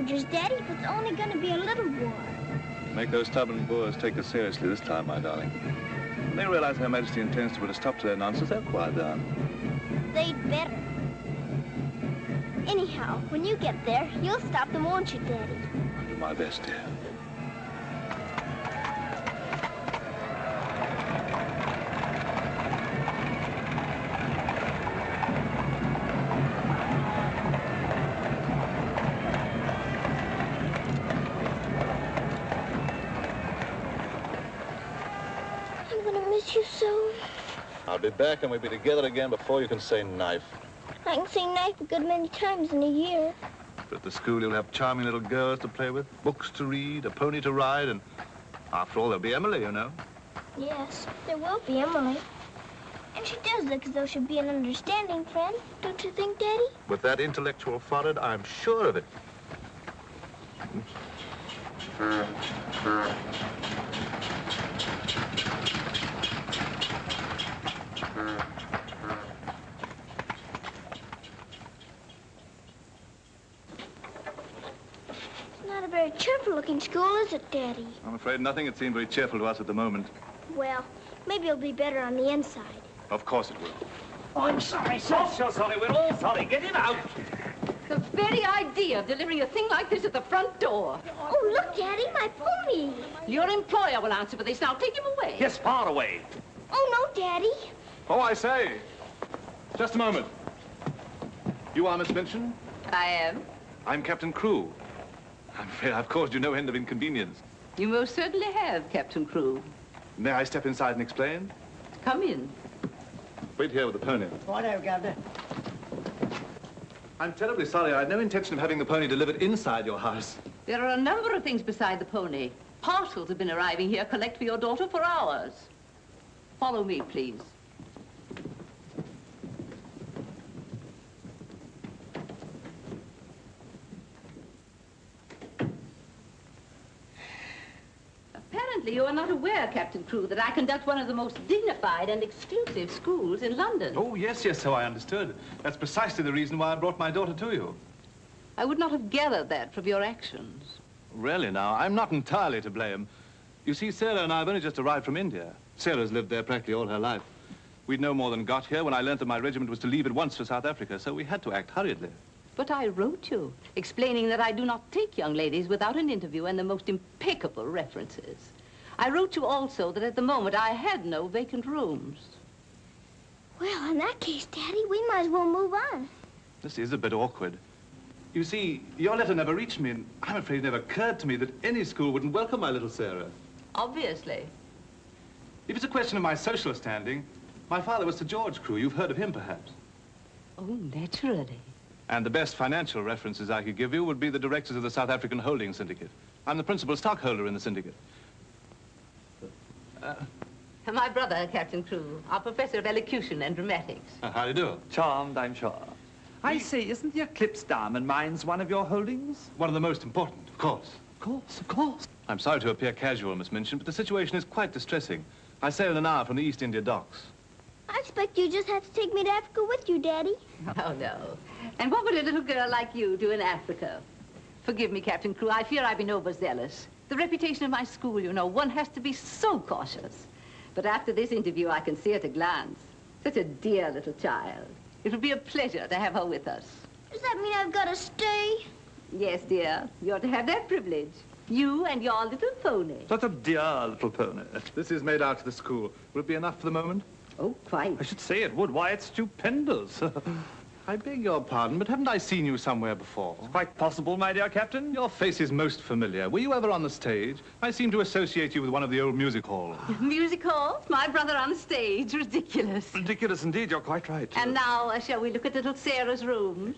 soldiers, Daddy, but it's only going to be a little war. Make those stubborn Boers take us seriously this time, my darling. When they realize Her Majesty intends to put a stop to their nonsense, they'll quiet down. They'd better. Anyhow, when you get there, you'll stop them, won't you, Daddy? I'll do my best, dear. I'm gonna miss you so. I'll be back and we'll be together again before you can say knife. I can say knife a good many times in a year. But at the school, you'll have charming little girls to play with, books to read, a pony to ride, and after all, there'll be Emily, you know. Yes, there will be Emily. And she does look as though she'd be an understanding friend, don't you think, Daddy? With that intellectual forehead, I'm sure of it. Not a very cheerful-looking school, is it, Daddy? I'm afraid nothing had seemed very cheerful to us at the moment. Well, maybe it'll be better on the inside. Of course it will. Oh, I'm sorry, sir. Oh, so sorry. We're all sorry. Get him out. The very idea of delivering a thing like this at the front door. Oh, look, Daddy, my pony. Your employer will answer for this. Now take him away. Yes, far away. Oh, no, Daddy. Oh, I say. Just a moment. You are Miss Minchin? I am. I'm Captain Crewe. I'm afraid I've caused you no end of inconvenience. You most certainly have, Captain Crewe. May I step inside and explain? Come in. Wait here with the pony. Righto, Governor. I'm terribly sorry. I had no intention of having the pony delivered inside your house. There are a number of things beside the pony. Parcels have been arriving here, collect for your daughter for hours. Follow me, please. Apparently, you are not aware, Captain Crewe, that I conduct one of the most dignified and exclusive schools in London. Oh, yes, so I understood. That's precisely the reason why I brought my daughter to you. I would not have gathered that from your actions. Really, now, I'm not entirely to blame. You see, Sarah and I have only just arrived from India. Sarah's lived there practically all her life. We'd no more than got here when I learned that my regiment was to leave at once for South Africa, so we had to act hurriedly. But I wrote you, explaining that I do not take young ladies without an interview and the most impeccable references. I wrote you also that at the moment I had no vacant rooms. Well, in that case, Daddy, we might as well move on. This is a bit awkward. You see, your letter never reached me, and I'm afraid it never occurred to me that any school wouldn't welcome my little Sarah. Obviously. If it's a question of my social standing, my father was Sir George Crewe. You've heard of him, perhaps. Oh, naturally. And the best financial references I could give you would be the directors of the South African Holding Syndicate. I'm the principal stockholder in the syndicate. My brother, Captain Crewe, our professor of elocution and dramatics. How do you do? Charmed, I'm sure. I say, isn't the Eclipse Diamond Mines one of your holdings? One of the most important, of course. Of course, of course. I'm sorry to appear casual, Miss Minchin, but the situation is quite distressing. I sail in an hour from the East India docks. I expect you just have to take me to Africa with you, Daddy. Oh, no. And what would a little girl like you do in Africa? Forgive me, Captain Crewe, I fear I've been overzealous. The reputation of my school, you know, one has to be so cautious. But after this interview, I can see at a glance. Such a dear little child. It would be a pleasure to have her with us. Does that mean I've got to stay? Yes, dear. You're to have that privilege. You and your little pony. Such a dear little pony. This is made out to the school. Will it be enough for the moment? Oh, quite. I should say it would. Why, it's stupendous. I beg your pardon, but haven't I seen you somewhere before? Quite possible, my dear Captain. Your face is most familiar. Were you ever on the stage? I seem to associate you with one of the old music halls. Music hall? My brother on stage? Ridiculous. Ridiculous indeed. You're quite right. And now, shall we look at little Sarah's rooms?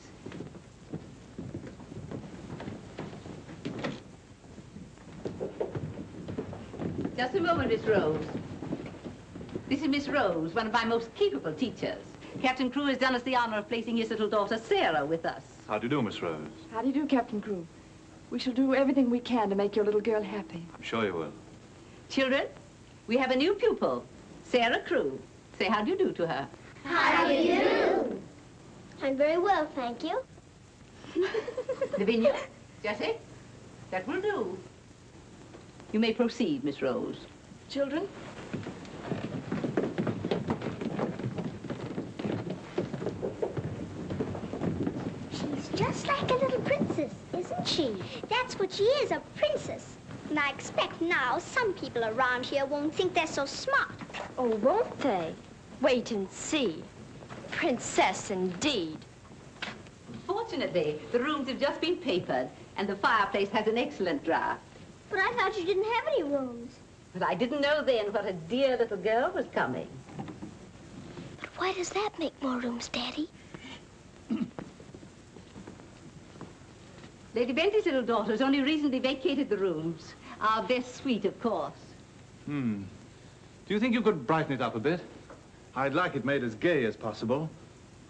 Just a moment, Miss Rose. This is Miss Rose, one of my most capable teachers. Captain Crewe has done us the honor of placing his little daughter, Sarah, with us. How do you do, Miss Rose? How do you do, Captain Crewe? We shall do everything we can to make your little girl happy. I'm sure you will. Children, we have a new pupil, Sarah Crewe. Say how do you do to her. How do you do? I'm very well, thank you. Lavinia, Jessie, that will do. You may proceed, Miss Rose. Children? She's just like a little princess, isn't she? That's what she is, a princess. And I expect now some people around here won't think they're so smart. Oh, won't they? Wait and see. Princess, indeed. Fortunately, the rooms have just been papered, and the fireplace has an excellent draft. But I thought you didn't have any rooms. But I didn't know then what a dear little girl was coming. But why does that make more rooms, Daddy? Lady Bentley's little daughter has only recently vacated the rooms. Our best suite, of course. Do you think you could brighten it up a bit? I'd like it made as gay as possible.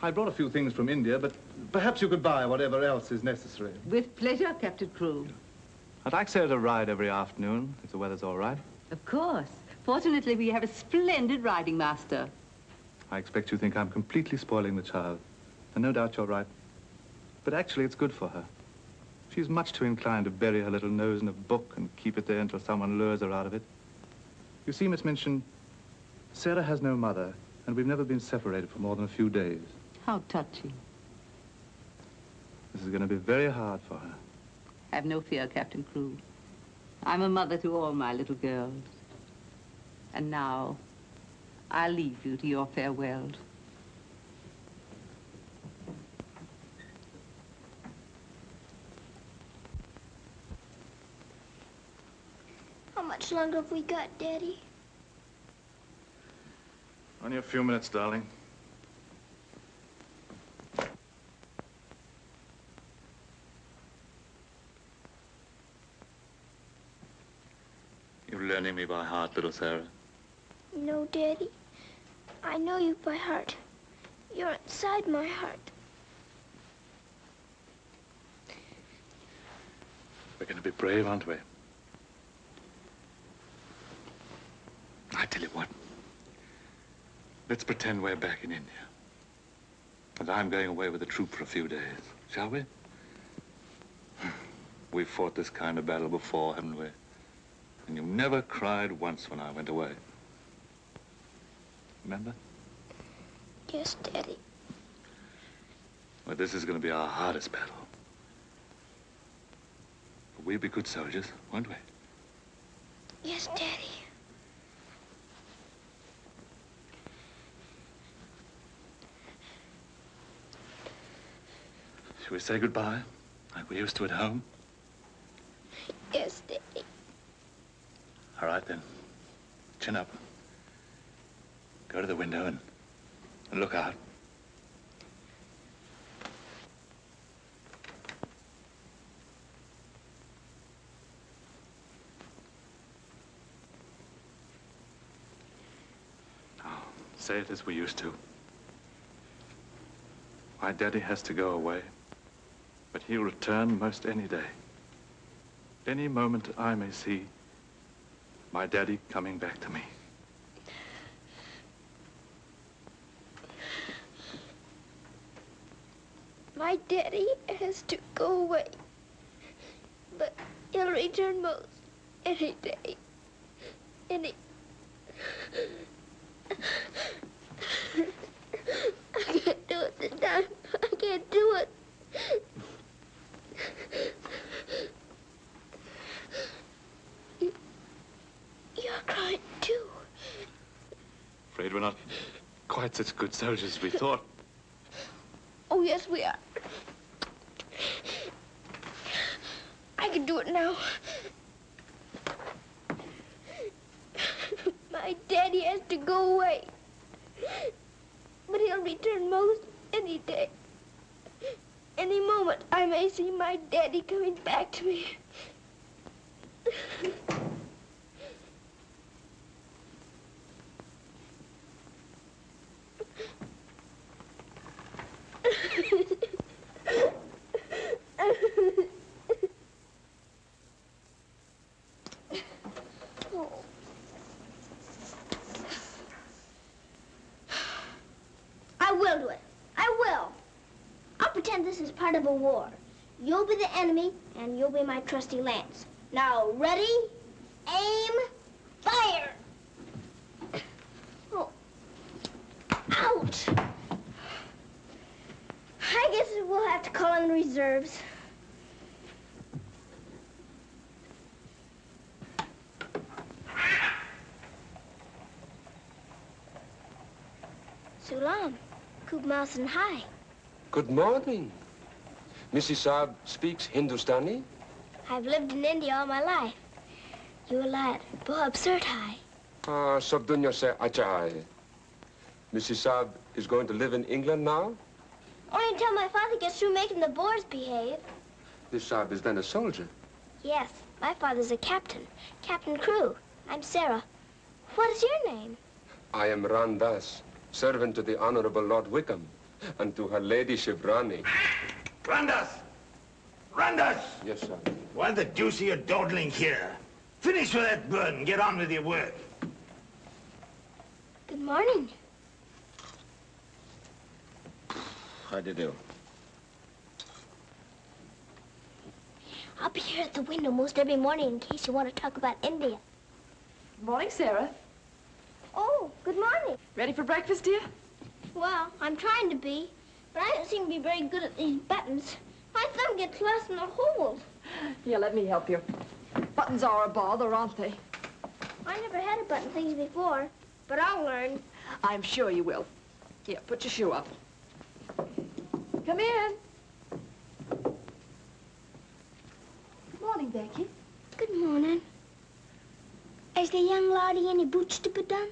I brought a few things from India, but perhaps you could buy whatever else is necessary. With pleasure, Captain Crewe. I'd like Sarah to ride every afternoon, if the weather's all right. Of course. Fortunately, we have a splendid riding master. I expect you think I'm completely spoiling the child. And no doubt you're right. But actually, it's good for her. She's much too inclined to bury her little nose in a book and keep it there until someone lures her out of it. You see, Miss Minchin, Sarah has no mother, and we've never been separated for more than a few days. How touching. This is going to be very hard for her. Have no fear, Captain Crewe. I'm a mother to all my little girls. And now, I'll leave you to your farewells. How much longer have we got, Daddy? Only a few minutes, darling. You're learning me by heart, little Sarah. No, Daddy. I know you by heart. You're inside my heart. We're going to be brave, aren't we? I tell you what. Let's pretend we're back in India. And I'm going away with the troop for a few days, shall we? We've fought this kind of battle before, haven't we? And you never cried once when I went away. Remember? Yes, Daddy. Well, this is going to be our hardest battle. But we'll be good soldiers, won't we? Yes, Daddy. Shall we say goodbye, like we used to at home? Yes, Daddy. All right, then. Chin up. Go to the window and look out. Now, say it as we used to. My daddy has to go away, but he'll return most any day. Any moment I may see my daddy coming back to me. My daddy has to go away, but he'll return most any day. I can't do it this time. I can't do it. You're crying too. Afraid we're not quite such good soldiers as we thought. Oh, yes, we are. I can do it now. My daddy has to go away, but he'll return most any day. Any moment, I may see my daddy coming back to me. I will do it. I will. I'll pretend this is part of a war. You'll be the enemy, and you'll be my trusty lance. Now, ready, aim, fire! Oh. Ouch! I guess we'll have to call in reserves. Sulam, Kub Mouse and Hi. Good morning. Mrs. Saab speaks Hindustani? I've lived in India all my life. You a lad, Bob Surt Hi. Ah, sab dunya se acha hai. Mrs. Saab is going to live in England now? Only until my father gets through making the Boers behave. This Saab is then a soldier. Yes, my father's a captain. Captain Crew. I'm Sarah. What is your name? I am Ran Das, servant to the Honorable Lord Wickham, and to her ladyship Rani. Randas! Randas! Yes, sir. Why the deuce are you dawdling here? Finish with that bird and get on with your work. Good morning. How do you do? I'll be here at the window most every morning in case you want to talk about India. Good morning, Sarah. Oh, good morning. Ready for breakfast, dear? Well, I'm trying to be, but I don't seem to be very good at these buttons. My thumb gets lost in the holes. Here, let me help you. Buttons are a bother, aren't they? I never had to button things before, but I'll learn. I'm sure you will. Here, put your shoe up. Come in. Good morning, Becky. Good morning. Is the young laddie any boots to put on?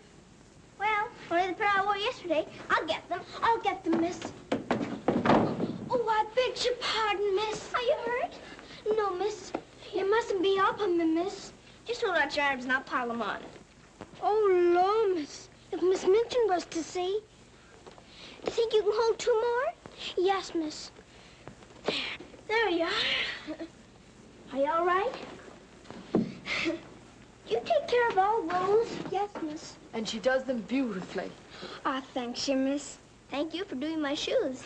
Well, only the pair I wore yesterday. I'll get them. I'll get them, miss. Oh, I beg your pardon, miss. Are you hurt? No, miss. You mustn't be up on me, miss. Just hold out your arms and I'll pile them on. Oh, Lord, miss. If Miss Minchin was to see. Do you think you can hold two more? Yes, miss. There you are. Are you all right? You take care of all those? Yes, miss. And she does them beautifully. Ah, thanks, you, miss. Thank you for doing my shoes.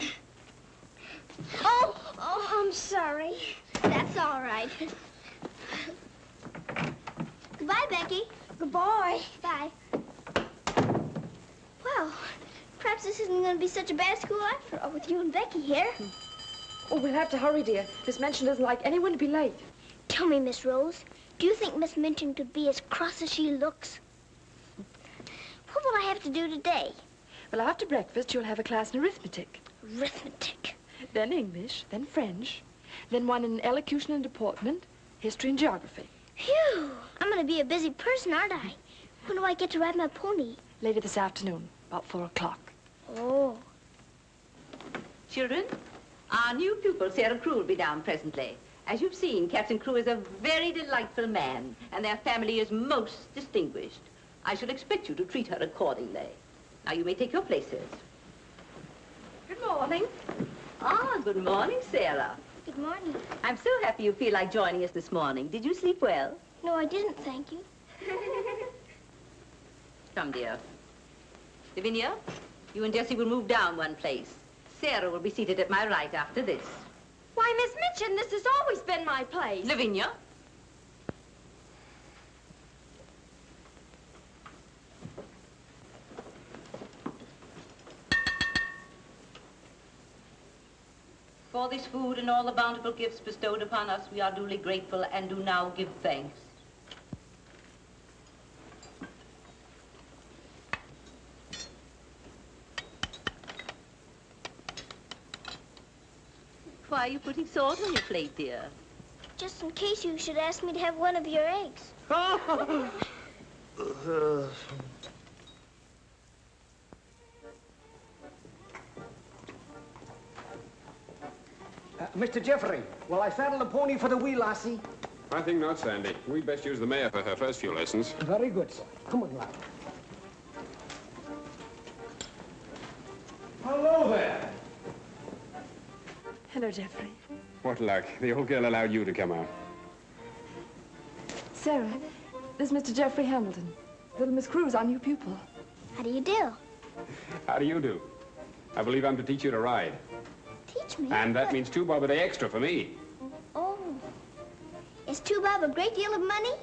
Oh, I'm sorry. That's all right. Goodbye, Becky. Goodbye. Bye. Well, perhaps this isn't going to be such a bad school after all with you and Becky here. Oh, we'll have to hurry, dear. Miss Minchin doesn't like anyone to be late. Tell me, Miss Rose, do you think Miss Minchin could be as cross as she looks? What will I have to do today? Well, after breakfast, you'll have a class in arithmetic. Arithmetic. Then English, then French, then one in elocution and deportment, history and geography. Phew! I'm going to be a busy person, aren't I? When do I get to ride my pony? Later this afternoon, about 4 o'clock. Oh. Children, our new pupil, Sarah Crew, will be down presently. As you've seen, Captain Crew is a very delightful man, and their family is most distinguished. I shall expect you to treat her accordingly. Now, you may take your places. Good morning. Ah, good morning, Sarah. Good morning. I'm so happy you feel like joining us this morning. Did you sleep well? No, I didn't, thank you. Come, dear. Lavinia, you and Jessie will move down one place. Sarah will be seated at my right after this. Why, Miss Minchin, this has always been my place. Lavinia. For this food and all the bountiful gifts bestowed upon us, we are duly grateful and do now give thanks. Why are you putting salt on your plate, dear? Just in case you should ask me to have one of your eggs. Mr. Jeffrey, will I saddle the pony for the wee lassie? I think not, Sandy. We'd best use the mare for her first few lessons. Very good, sir. Come on, lad. Hello there. Hello, Jeffrey. What luck. The old girl allowed you to come out. Sarah, this is Mr. Jeffrey Hamilton. Little Miss Crew's our new pupil. How do you do? How do you do? I believe I'm to teach you to ride. Teach me. And that means 2 bob a day extra for me. tuba have a great deal of money?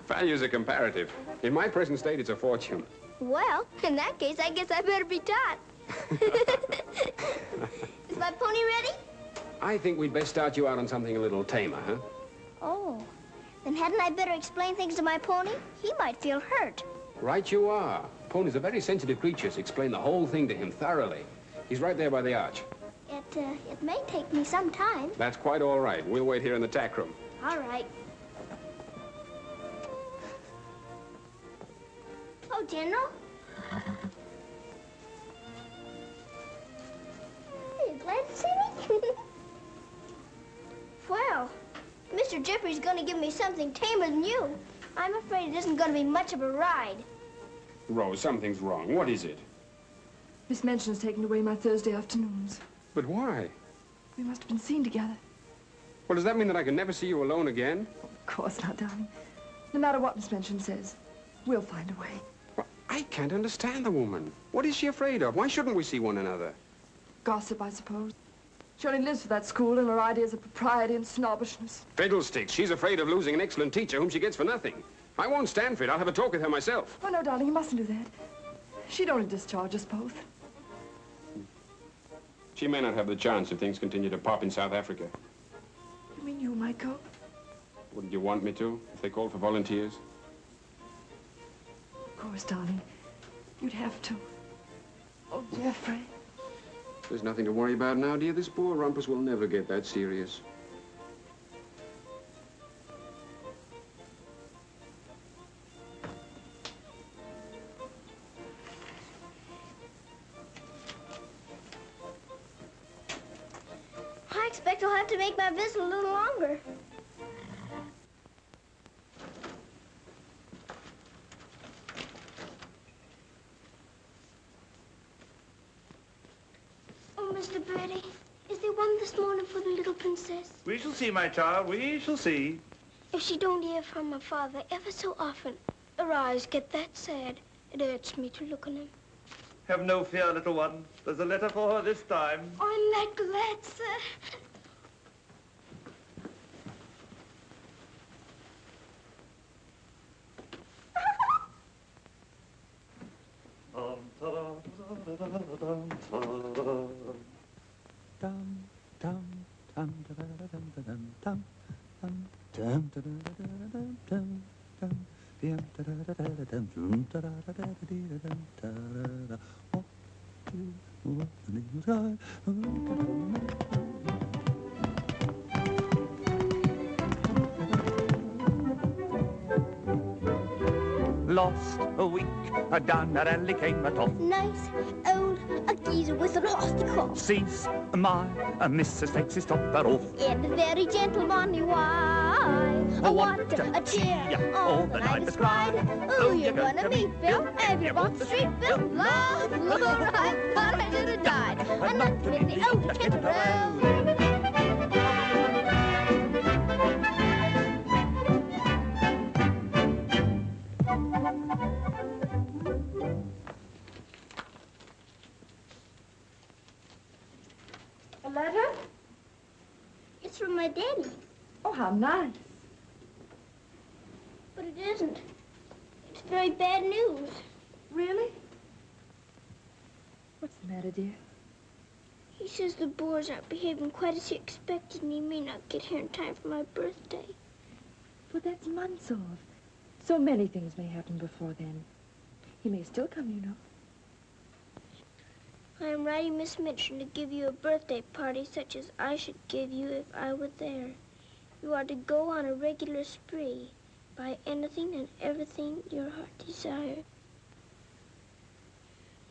Values are comparative. In my present state, it's a fortune. Well, in that case, I guess I better be taught. Is my pony ready? I think we'd best start you out on something a little tamer, huh? Oh, then hadn't I better explain things to my pony? He might feel hurt. Right you are. Ponies are very sensitive creatures. Explain the whole thing to him thoroughly. He's right there by the arch. It may take me some time. That's quite all right. We'll wait here in the tack room. All right. Oh, General. Are you glad to see me? Well, Mr. Jeffrey's going to give me something tamer than you. I'm afraid it isn't going to be much of a ride. Rose, something's wrong. What is it? Miss Minchin's taken away my Thursday afternoons. But why? We must have been seen together. Well, does that mean that I can never see you alone again? Of course not, darling. No matter what Miss Minchin says, we'll find a way. Well, I can't understand the woman. What is she afraid of? Why shouldn't we see one another? Gossip, I suppose. She only lives for that school and her ideas of propriety and snobbishness. Fiddlesticks. She's afraid of losing an excellent teacher whom she gets for nothing. I won't stand for it. I'll have a talk with her myself. Oh, no, darling, you mustn't do that. She'd only discharge us both. She may not have the chance if things continue to pop in South Africa. You mean you might go? Wouldn't you want me to, if they called for volunteers? Of course, darling. You'd have to. Oh, Jeffrey. There's nothing to worry about now, dear. This poor rumpus will never get that serious. I expect I'll have to make my visit a little longer. Oh, Mr. Birdie, is there one this morning for the little princess? We shall see, my child. We shall see. If she don't hear from her father ever so often, her eyes get that sad. It hurts me to look on them. Have no fear, little one. There's a letter for her this time. I'm that glad, sir. Lost a week, down that alley came a toff. Nice old geezer with an nasty cough. Sees my Mrs. takes his topper off. In a very gentlemanly way. What a cheer all the night is cried. Who you gonna meet, Bill? Have you walked the street, Bill? Lord, I thought I should have died. I'm not in the old Kent Road. A letter? It's from my daddy. Oh, how nice. But it isn't. It's very bad news. Really? What's the matter, dear? He says the Boers aren't behaving quite as he expected, and he may not get here in time for my birthday. Well, that's months off. So many things may happen before then. He may still come, you know. I am writing Miss Minchin to give you a birthday party such as I should give you if I were there. You are to go on a regular spree. Buy anything and everything your heart desires.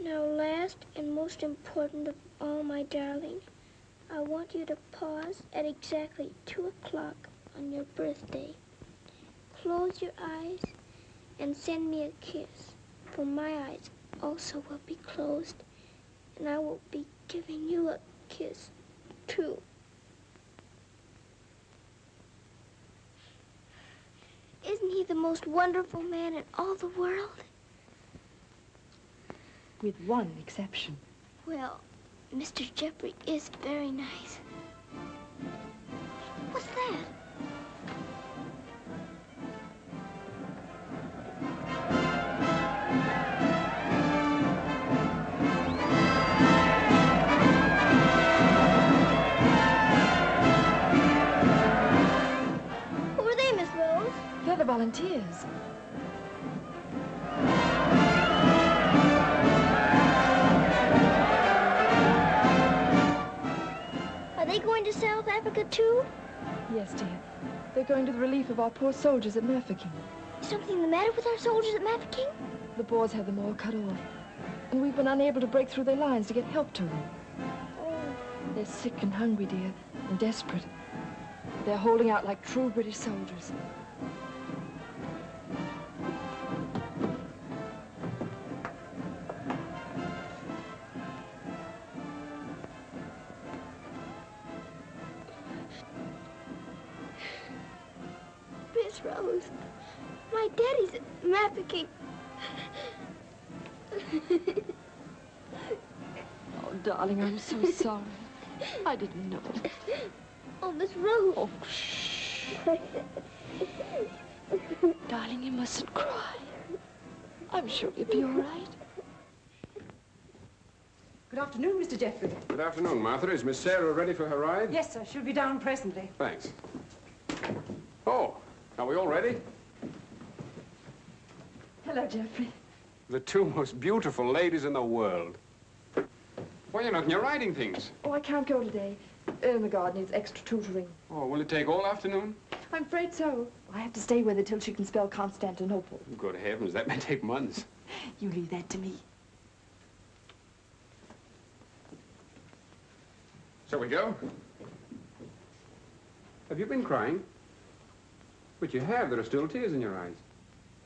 Now, last and most important of all, my darling, I want you to pause at exactly 2 o'clock on your birthday. Close your eyes and send me a kiss, for my eyes also will be closed, and I will be giving you a kiss, too. Isn't he the most wonderful man in all the world? With one exception. Well, Mr. Jeffrey is very nice. What's that? Africa, too? Yes, dear. They're going to the relief of our poor soldiers at Mafeking. Is something the matter with our soldiers at Mafeking? The Boers had them all cut off. And we've been unable to break through their lines to get help to them. Oh. They're sick and hungry, dear, and desperate. They're holding out like true British soldiers. Miss Rose, my daddy's at Mafeking. Oh, darling, I'm so sorry. I didn't know. Oh, Miss Rose. Oh, shh. Darling, you mustn't cry. I'm sure you'll be all right. Good afternoon, Mr. Jeffrey. Good afternoon, Martha. Is Miss Sarah ready for her ride? Yes, sir. She'll be down presently. Thanks. Oh, are we all ready? Hello, Jeffrey. The two most beautiful ladies in the world. Why, you're not in your riding things. Oh, I can't go today. Ermengarde needs extra tutoring. Oh, will it take all afternoon? I'm afraid so. I have to stay with her till she can spell Constantinople. Good heavens, that may take months. You leave that to me. Shall we go? Have you been crying? But you have. There are still tears in your eyes.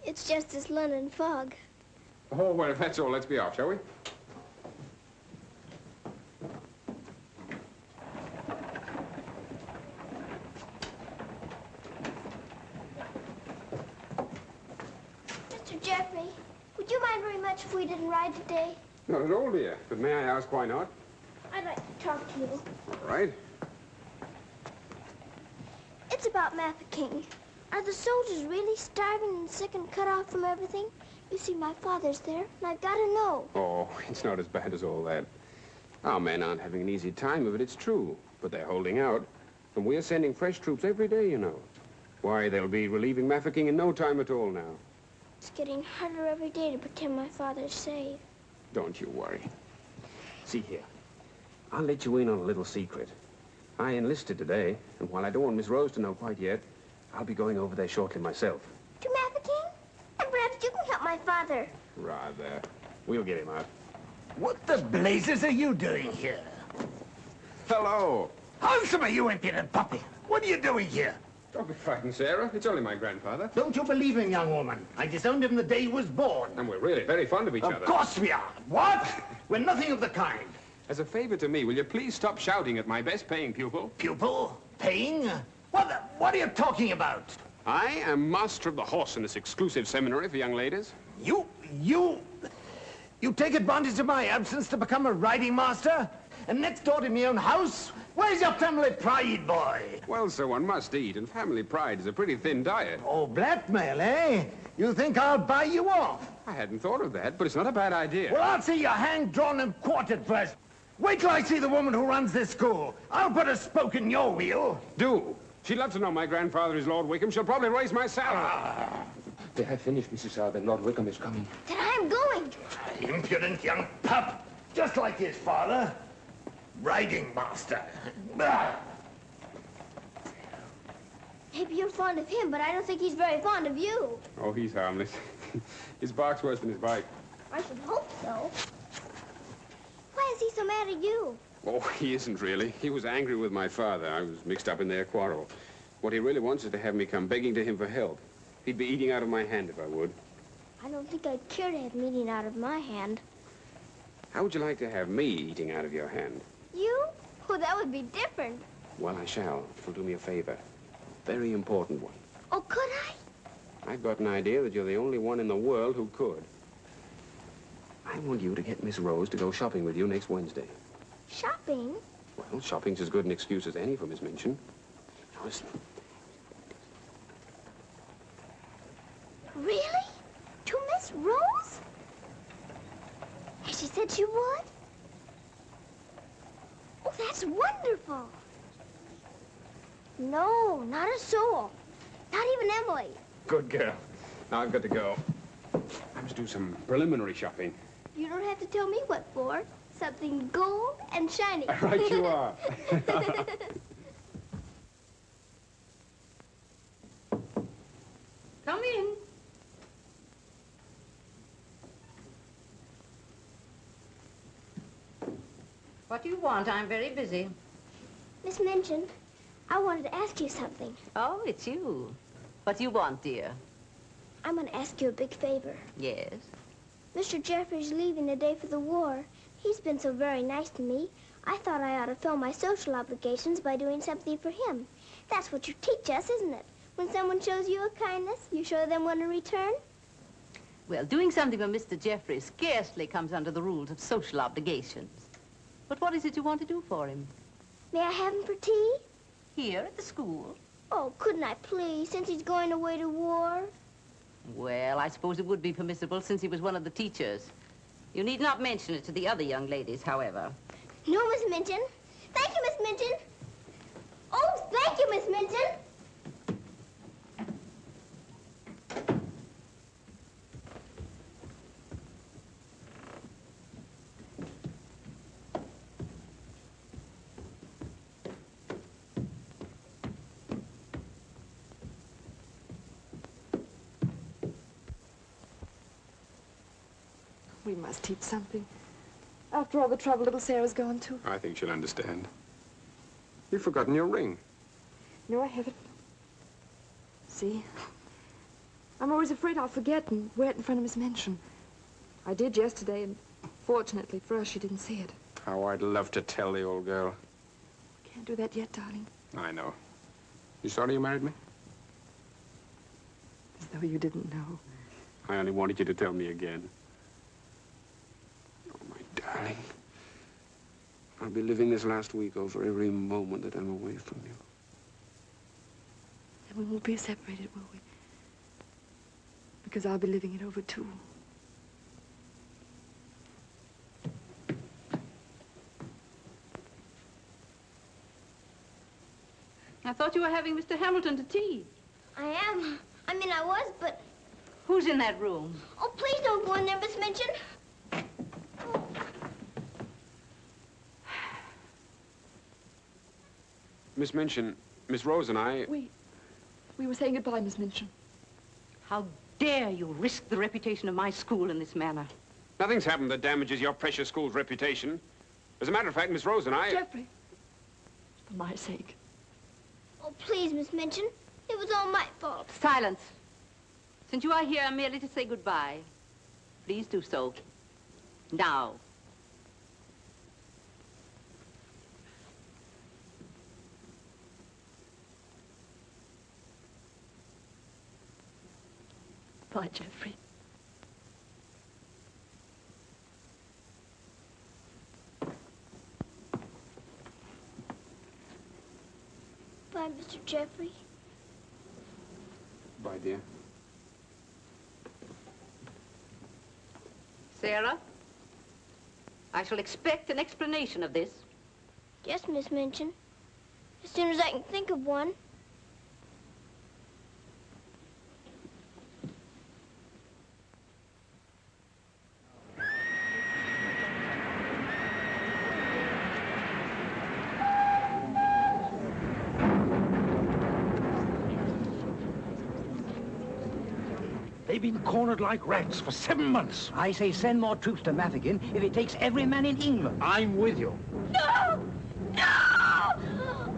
It's just this London fog. Oh, well, if that's all, let's be off, shall we? Mr. Jeffrey, would you mind very much if we didn't ride today? Not at all, dear. But may I ask why not? I'd like to talk to you. All right. It's about Mafeking. Are the soldiers really starving and sick and cut off from everything? You see, my father's there, and I've got to know. Oh, it's not as bad as all that. Our men aren't having an easy time of it, it's true. But they're holding out. And we're sending fresh troops every day, you know. Why, they'll be relieving Mafeking in no time at all now. It's getting harder every day to pretend my father's safe. Don't you worry. See here. I'll let you in on a little secret. I enlisted today, and while I don't want Miss Rose to know quite yet, I'll be going over there shortly myself. To Mafeking? And perhaps you can help my father. Rather. We'll get him out. What the blazes are you doing here? Hello. Handsome, you impudent puppy. What are you doing here? Don't be frightened, Sarah. It's only my grandfather. Don't you believe him, young woman? I disowned him the day he was born. And we're really very fond of each other. Of course we are. What? We're nothing of the kind. As a favor to me, will you please stop shouting at my best-paying pupil? Pupil? Paying? What are you talking about? I am master of the horse in this exclusive seminary for young ladies. You take advantage of my absence to become a riding master? And next door to my own house? Where's your family pride, boy? Well, sir, one must eat, and family pride is a pretty thin diet. Oh, blackmail, eh? You think I'll buy you off? I hadn't thought of that, but it's not a bad idea. Well, I'll see you hanged, drawn, and quartered first. Wait till I see the woman who runs this school. I'll put a spoke in your wheel. Do. She'd love to know my grandfather is Lord Wickham. She'll probably raise my salary. They have finished, Mrs. Alden. Lord Wickham is coming. Then I'm going. Impudent young pup. Just like his father. Riding master. Maybe you're fond of him, but I don't think he's very fond of you. Oh, he's harmless. His bark's worse than his bite. I should hope so. Why is he so mad at you? Oh, he isn't really. He was angry with my father. I was mixed up in their quarrel. What he really wants is to have me come begging to him for help. He'd be eating out of my hand if I would. I don't think I'd care to have meat eaten out of my hand. How would you like to have me eating out of your hand? You? Oh, that would be different. Well, I shall. It'll do me a favor. Very important one. Oh, could I? I've got an idea that you're the only one in the world who could. I want you to get Miss Rose to go shopping with you next Wednesday. Shopping? Well, shopping's as good an excuse as any for Miss Minchin. Now, listen. Really? To Miss Rose? Has she said she would? Oh, that's wonderful. No, not a soul. Not even Emily. Good girl. Now I've got to go. I must do some preliminary shopping. You don't have to tell me what for. Something gold and shiny. Right you are. Come in. What do you want? I'm very busy. Miss Minchin, I wanted to ask you something. Oh, it's you. What do you want, dear? I'm going to ask you a big favor. Yes? Mr. Jeffrey's leaving the day for the war. He's been so very nice to me. I thought I ought to fill my social obligations by doing something for him. That's what you teach us, isn't it? When someone shows you a kindness, you show them one in return? Well, doing something for Mr. Jeffrey scarcely comes under the rules of social obligations. But what is it you want to do for him? May I have him for tea? Here at the school? Oh, couldn't I please, since he's going away to war? Well, I suppose it would be permissible since he was one of the teachers. You need not mention it to the other young ladies, however. No, Miss Minchin. Thank you, Miss Minchin. Oh, thank you, Miss Minchin. We must teach something. After all the trouble little Sarah's gone to. I think she'll understand. You've forgotten your ring. No, I haven't. See? I'm always afraid I'll forget and wear it in front of Miss Minchin. I did yesterday, and fortunately for us, she didn't see it. How I'd love to tell the old girl. Can't do that yet, darling. I know. You sorry you married me? As though you didn't know. I only wanted you to tell me again. Oh, my darling. I'll be living this last week over every moment that I'm away from you. And we won't be separated, will we? Because I'll be living it over, too. I thought you were having Mr. Hamilton to tea. I am. I mean, I was, but... Who's in that room? Oh, please don't go in there, Miss Minchin. Miss Minchin, Miss Rose and I... We were saying goodbye, Miss Minchin. How dare you risk the reputation of my school in this manner? Nothing's happened that damages your precious school's reputation. As a matter of fact, Miss Rose and I... Jeffrey, for my sake. Oh, please, Miss Minchin. It was all my fault. Silence. Since you are here merely to say goodbye, please do so. Now. Bye, Jeffrey. Bye, Mr. Jeffrey. Bye, dear. Sarah, I shall expect an explanation of this. Yes, Miss Minchin. As soon as I can think of one. They've been cornered like rats for 7 months. I say send more troops to Mafeking if it takes every man in England. I'm with you. No! No!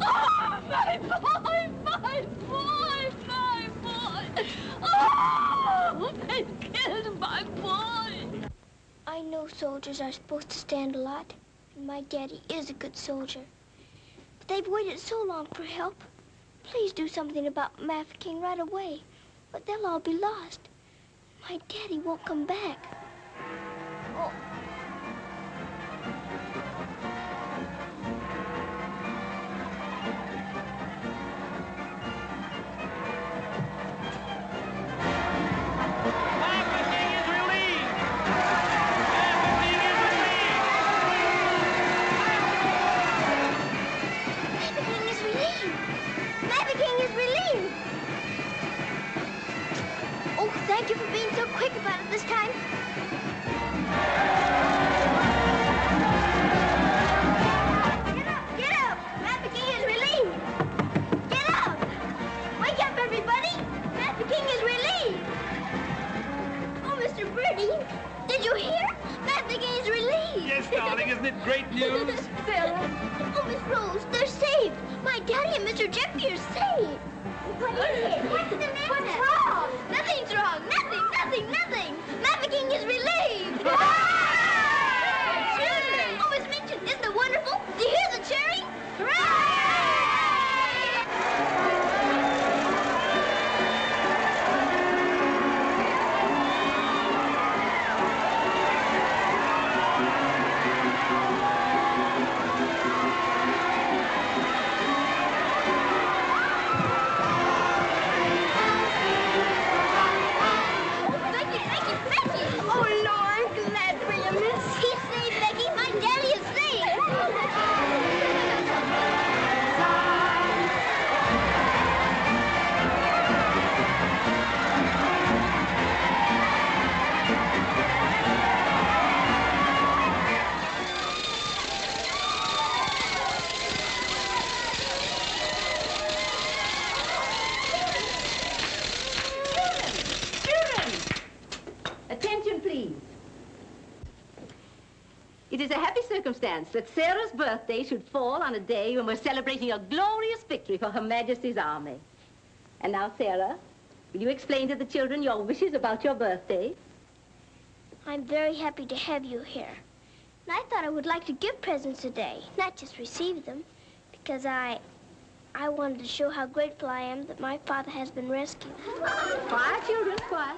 Oh, my boy! My boy! My boy! Oh! They killed my boy! I know soldiers are supposed to stand a lot, and my daddy is a good soldier. But they've waited so long for help. Please do something about Mafeking right away, or they'll all be lost. My daddy won't come back. Oh. Thank you for being so quick about it this time. Isn't it great news? Sarah. Oh, Miss Rose, they're saved. My daddy and Mr. Jeffrey are saved. What is it? What's the matter? What's wrong? Nothing's wrong. Nothing. Maverick is relieved. Children. Oh, Miss Minchin, isn't it wonderful? Do you hear the cheering? Hooray! It is a happy circumstance that Sarah's birthday should fall on a day when we're celebrating a glorious victory for Her Majesty's army. And now, Sarah, will you explain to the children your wishes about your birthday? I'm very happy to have you here. And I thought I would like to give presents today, not just receive them, because I wanted to show how grateful I am that my father has been rescued. Quiet, children, quiet.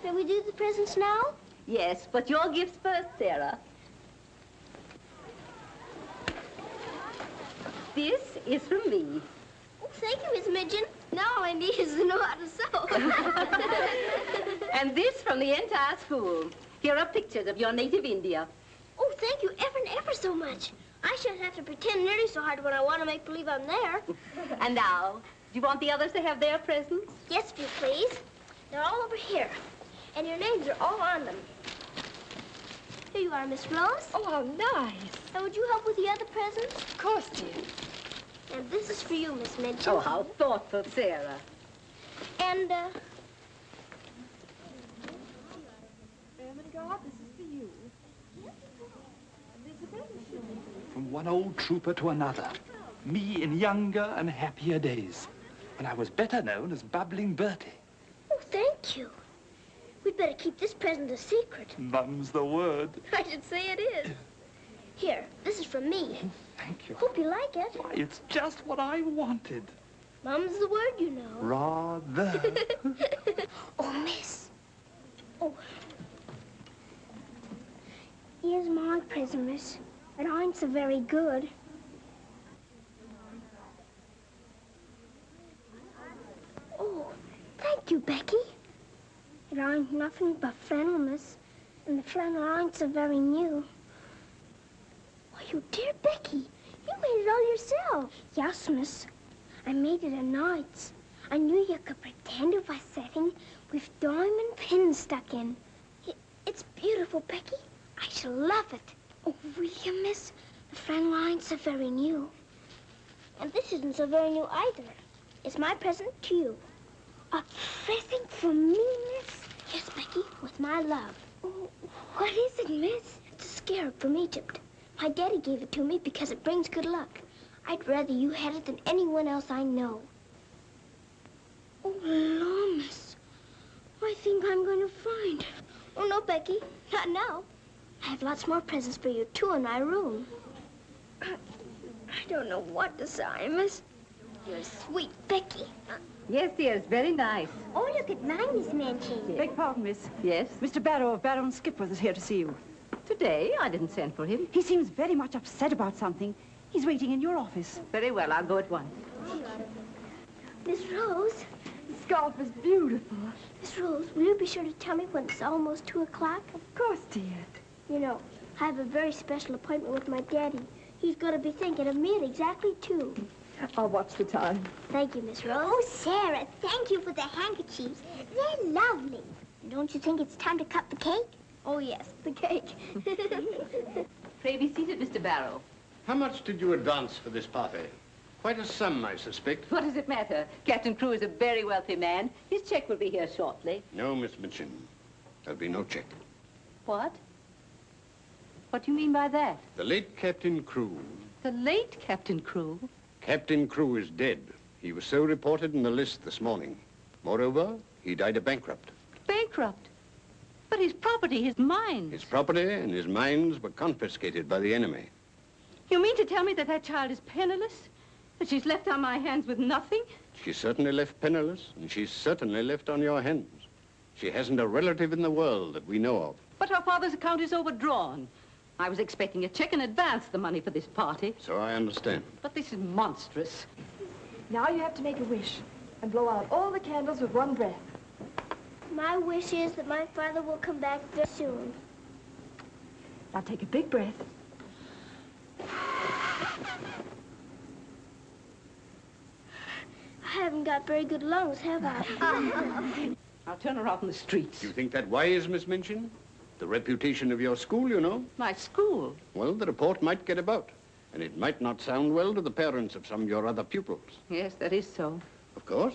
Shall we do the presents now? Yes, but your gifts first, Sarah. This is from me. Oh, thank you, Miss Midgeon. Now all I need is to know how to sew. And this from the entire school. Here are pictures of your native India. Oh, thank you ever and ever so much. I shouldn't have to pretend nearly so hard when I want to make believe I'm there. And now, do you want the others to have their presents? Yes, if you please. They're all over here. And your names are all on them. Here you are, Miss Rose. Oh, how nice. And would you help with the other presents? Of course, dear. And this is for you, Miss Midgeon. Oh, how thoughtful, Sarah. And, Ermengarde, this is for you. From one old trooper to another. Me in younger and happier days, when I was better known as Bubbling Bertie. Oh, thank you. We'd better keep this present a secret. Mum's the word. I should say it is. Here, this is from me. Thank you. Hope you like it. Why, it's just what I wanted. Mum's the word, you know. Rather. Oh, miss. Oh. Here's my present, miss. It ain't so very good. Oh, thank you, Becky. It ain't nothing but flannel, miss. And the flannel ain't so very new. Oh, you dear Becky. You made it all yourself. Yes, miss. I made it at nights. I knew you could pretend it was setting with diamond pins stuck in. It's beautiful, Becky. I shall love it. Oh, will you, miss? The flannel ain't so very new. And this isn't so very new either. It's my present to you. A present from me, miss? Yes, Becky, with my love. Oh, what is it, miss? It's a scarab from Egypt. My daddy gave it to me because it brings good luck. I'd rather you had it than anyone else I know. Oh, Lord, miss. I think I'm going to find it. Oh, no, Becky. Not now. I have lots more presents for you, too, in my room. I don't know what to say, miss. You're sweet, Becky. Yes, dear, it's very nice. Oh, look at mine, Miss Manchin. Beg pardon, miss. Yes? Mr. Barrow of Barrow and Skipworth is here to see you. Today? I didn't send for him. He seems very much upset about something. He's waiting in your office. Very well, I'll go at once. Miss Rose. The scarf is beautiful. Miss Rose, will you be sure to tell me when it's almost 2 o'clock? Of course, dear. You know, I have a very special appointment with my daddy. He's going to be thinking of me at exactly 2. I'll watch the time. Thank you, Miss Rose. Oh, Sarah, thank you for the handkerchiefs. They're lovely. Don't you think it's time to cut the cake? Oh, yes, the cake. Pray be seated, Mr. Barrow. How much did you advance for this party? Quite a sum, I suspect. What does it matter? Captain Crewe is a very wealthy man. His check will be here shortly. No, Miss Minchin. There'll be no check. What? What do you mean by that? The late Captain Crewe. The late Captain Crewe? Captain Crewe is dead. He was so reported in the list this morning. Moreover, he died a bankrupt. Bankrupt? But his property, his mines. His property and his mines were confiscated by the enemy. You mean to tell me that that child is penniless? That she's left on my hands with nothing? She's certainly left penniless, and she's certainly left on your hands. She hasn't a relative in the world that we know of. But her father's account is overdrawn. I was expecting a check in advance, the money for this party. So I understand. But this is monstrous. Now you have to make a wish and blow out all the candles with one breath. My wish is that my father will come back very soon. Now take a big breath. I haven't got very good lungs, have I? I'll turn her out in the streets. You think that wise, Miss Minchin? The reputation of your school, you know. My school? Well, the report might get about, and it might not sound well to the parents of some of your other pupils. Yes, that is so. Of course.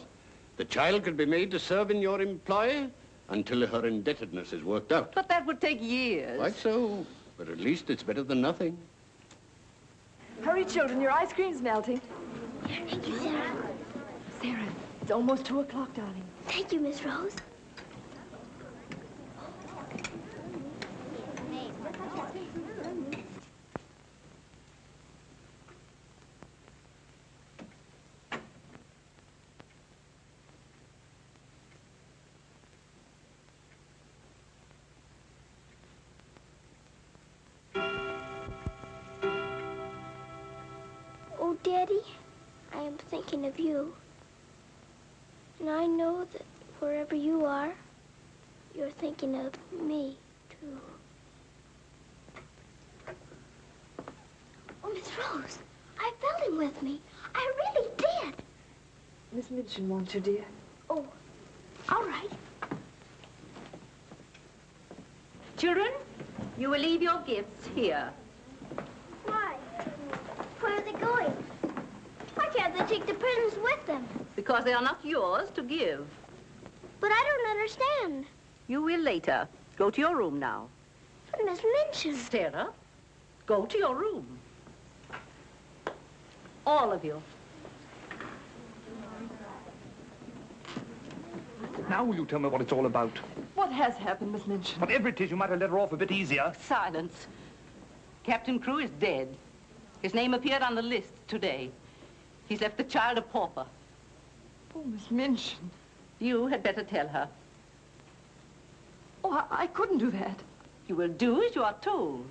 The child could be made to serve in your employ until her indebtedness is worked out. But that would take years. Quite so. But at least it's better than nothing. Hurry, children, your ice cream's melting. Thank you, Sarah. Sarah, it's almost 2 o'clock, darling. Thank you, Miss Rose. Oh, Daddy, I am thinking of you. And I know that wherever you are, you're thinking of me, too. Oh, Miss Rose, I felt him with me. I really did. Miss Minchin wants you, dear. Oh, all right. Children, you will leave your gifts here. Why? Where are they going? Why can't they take the presents with them? Because they are not yours to give. But I don't understand. You will later. Go to your room now. But Miss Minchin. Sarah, go to your room. All of you. Now will you tell me what it's all about? What has happened, Miss Minchin? Whatever it is, you might have let her off a bit easier. Silence. Captain Crewe is dead. His name appeared on the list today. He's left the child a pauper. Oh, Miss Minchin. You had better tell her. Oh, I couldn't do that. You will do as you are told.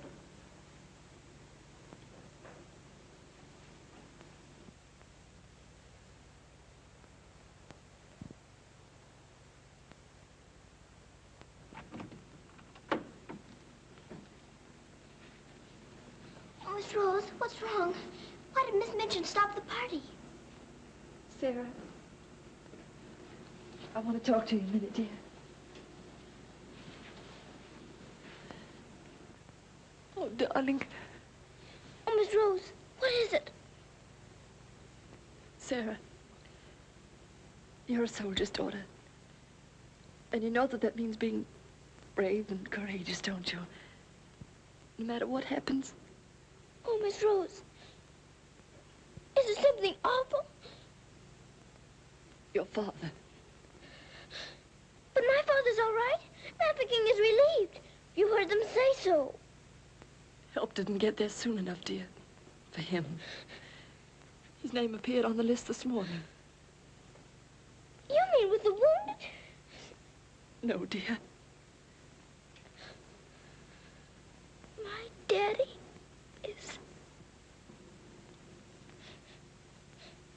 Oh, Miss Rose, what's wrong? Why did Miss Minchin stop the party? Sarah, I want to talk to you a minute, dear. Oh, darling. Oh, Miss Rose, what is it? Sarah, you're a soldier's daughter. And you know that that means being brave and courageous, don't you? No matter what happens. Oh, Miss Rose, is it something awful? Your father. But my father's all right. Mafeking is relieved. You heard them say so. Help didn't get there soon enough, dear. For him. His name appeared on the list this morning. You mean with the wound? No, dear. My daddy is...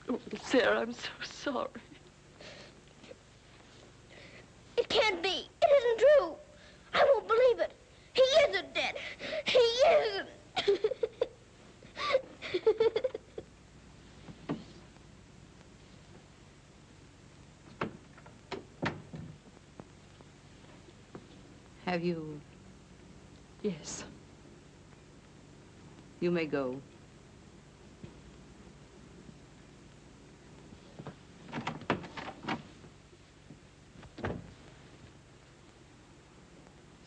Oh, Sarah, I'm so sorry. It can't be. It isn't true. I won't believe it. He isn't dead. He isn't. Have you? Yes. You may go.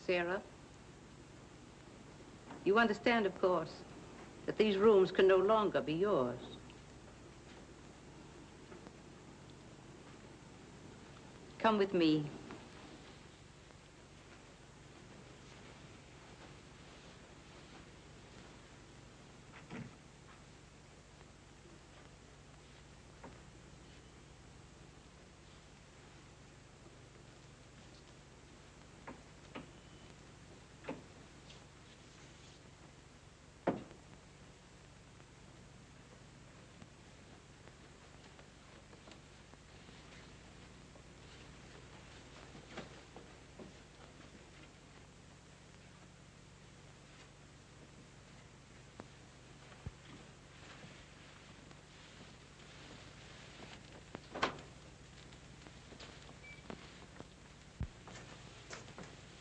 Sarah? You understand, of course, that these rooms can no longer be yours. Come with me.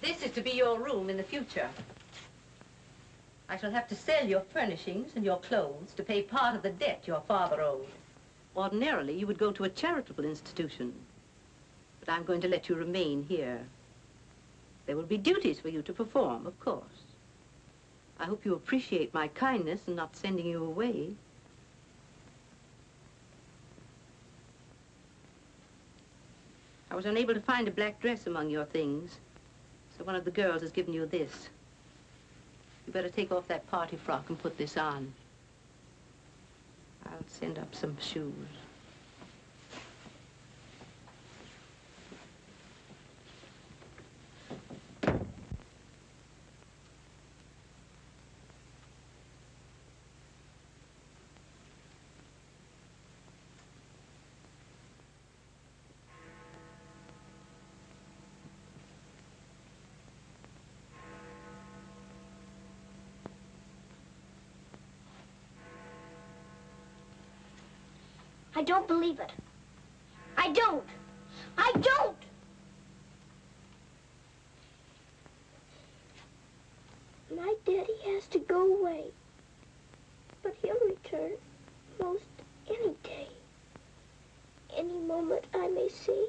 This is to be your room in the future. I shall have to sell your furnishings and your clothes to pay part of the debt your father owed. Ordinarily, you would go to a charitable institution, but I'm going to let you remain here. There will be duties for you to perform, of course. I hope you appreciate my kindness in not sending you away. I was unable to find a black dress among your things, so one of the girls has given you this. You better take off that party frock and put this on. I'll send up some shoes. I don't believe it. I don't. I don't! My daddy has to go away. But he'll return most any day. Any moment I may see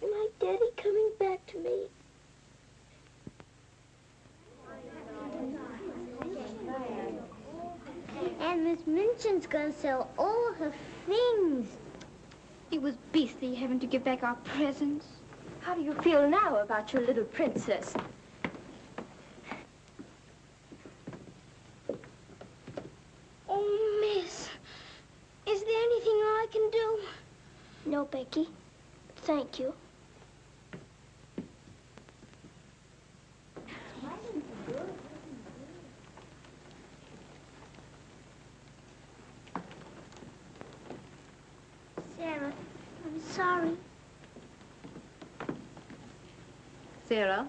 my daddy coming back to me. And Miss Minchin's gonna sell all her things. It was beastly having to give back our presents. How do you feel now about your little princess? Oh, Miss, is there anything I can do? No, Becky. Thank you. Sarah, I'm sorry. Sarah,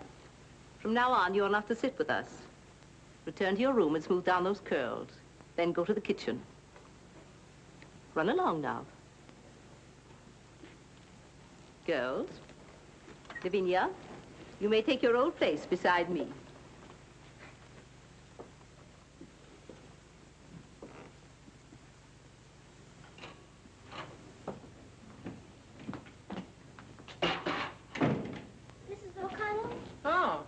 from now on, you're not to sit with us. Return to your room and smooth down those curls. Then go to the kitchen. Run along now. Girls, Lavinia, you may take your old place beside me. Oh,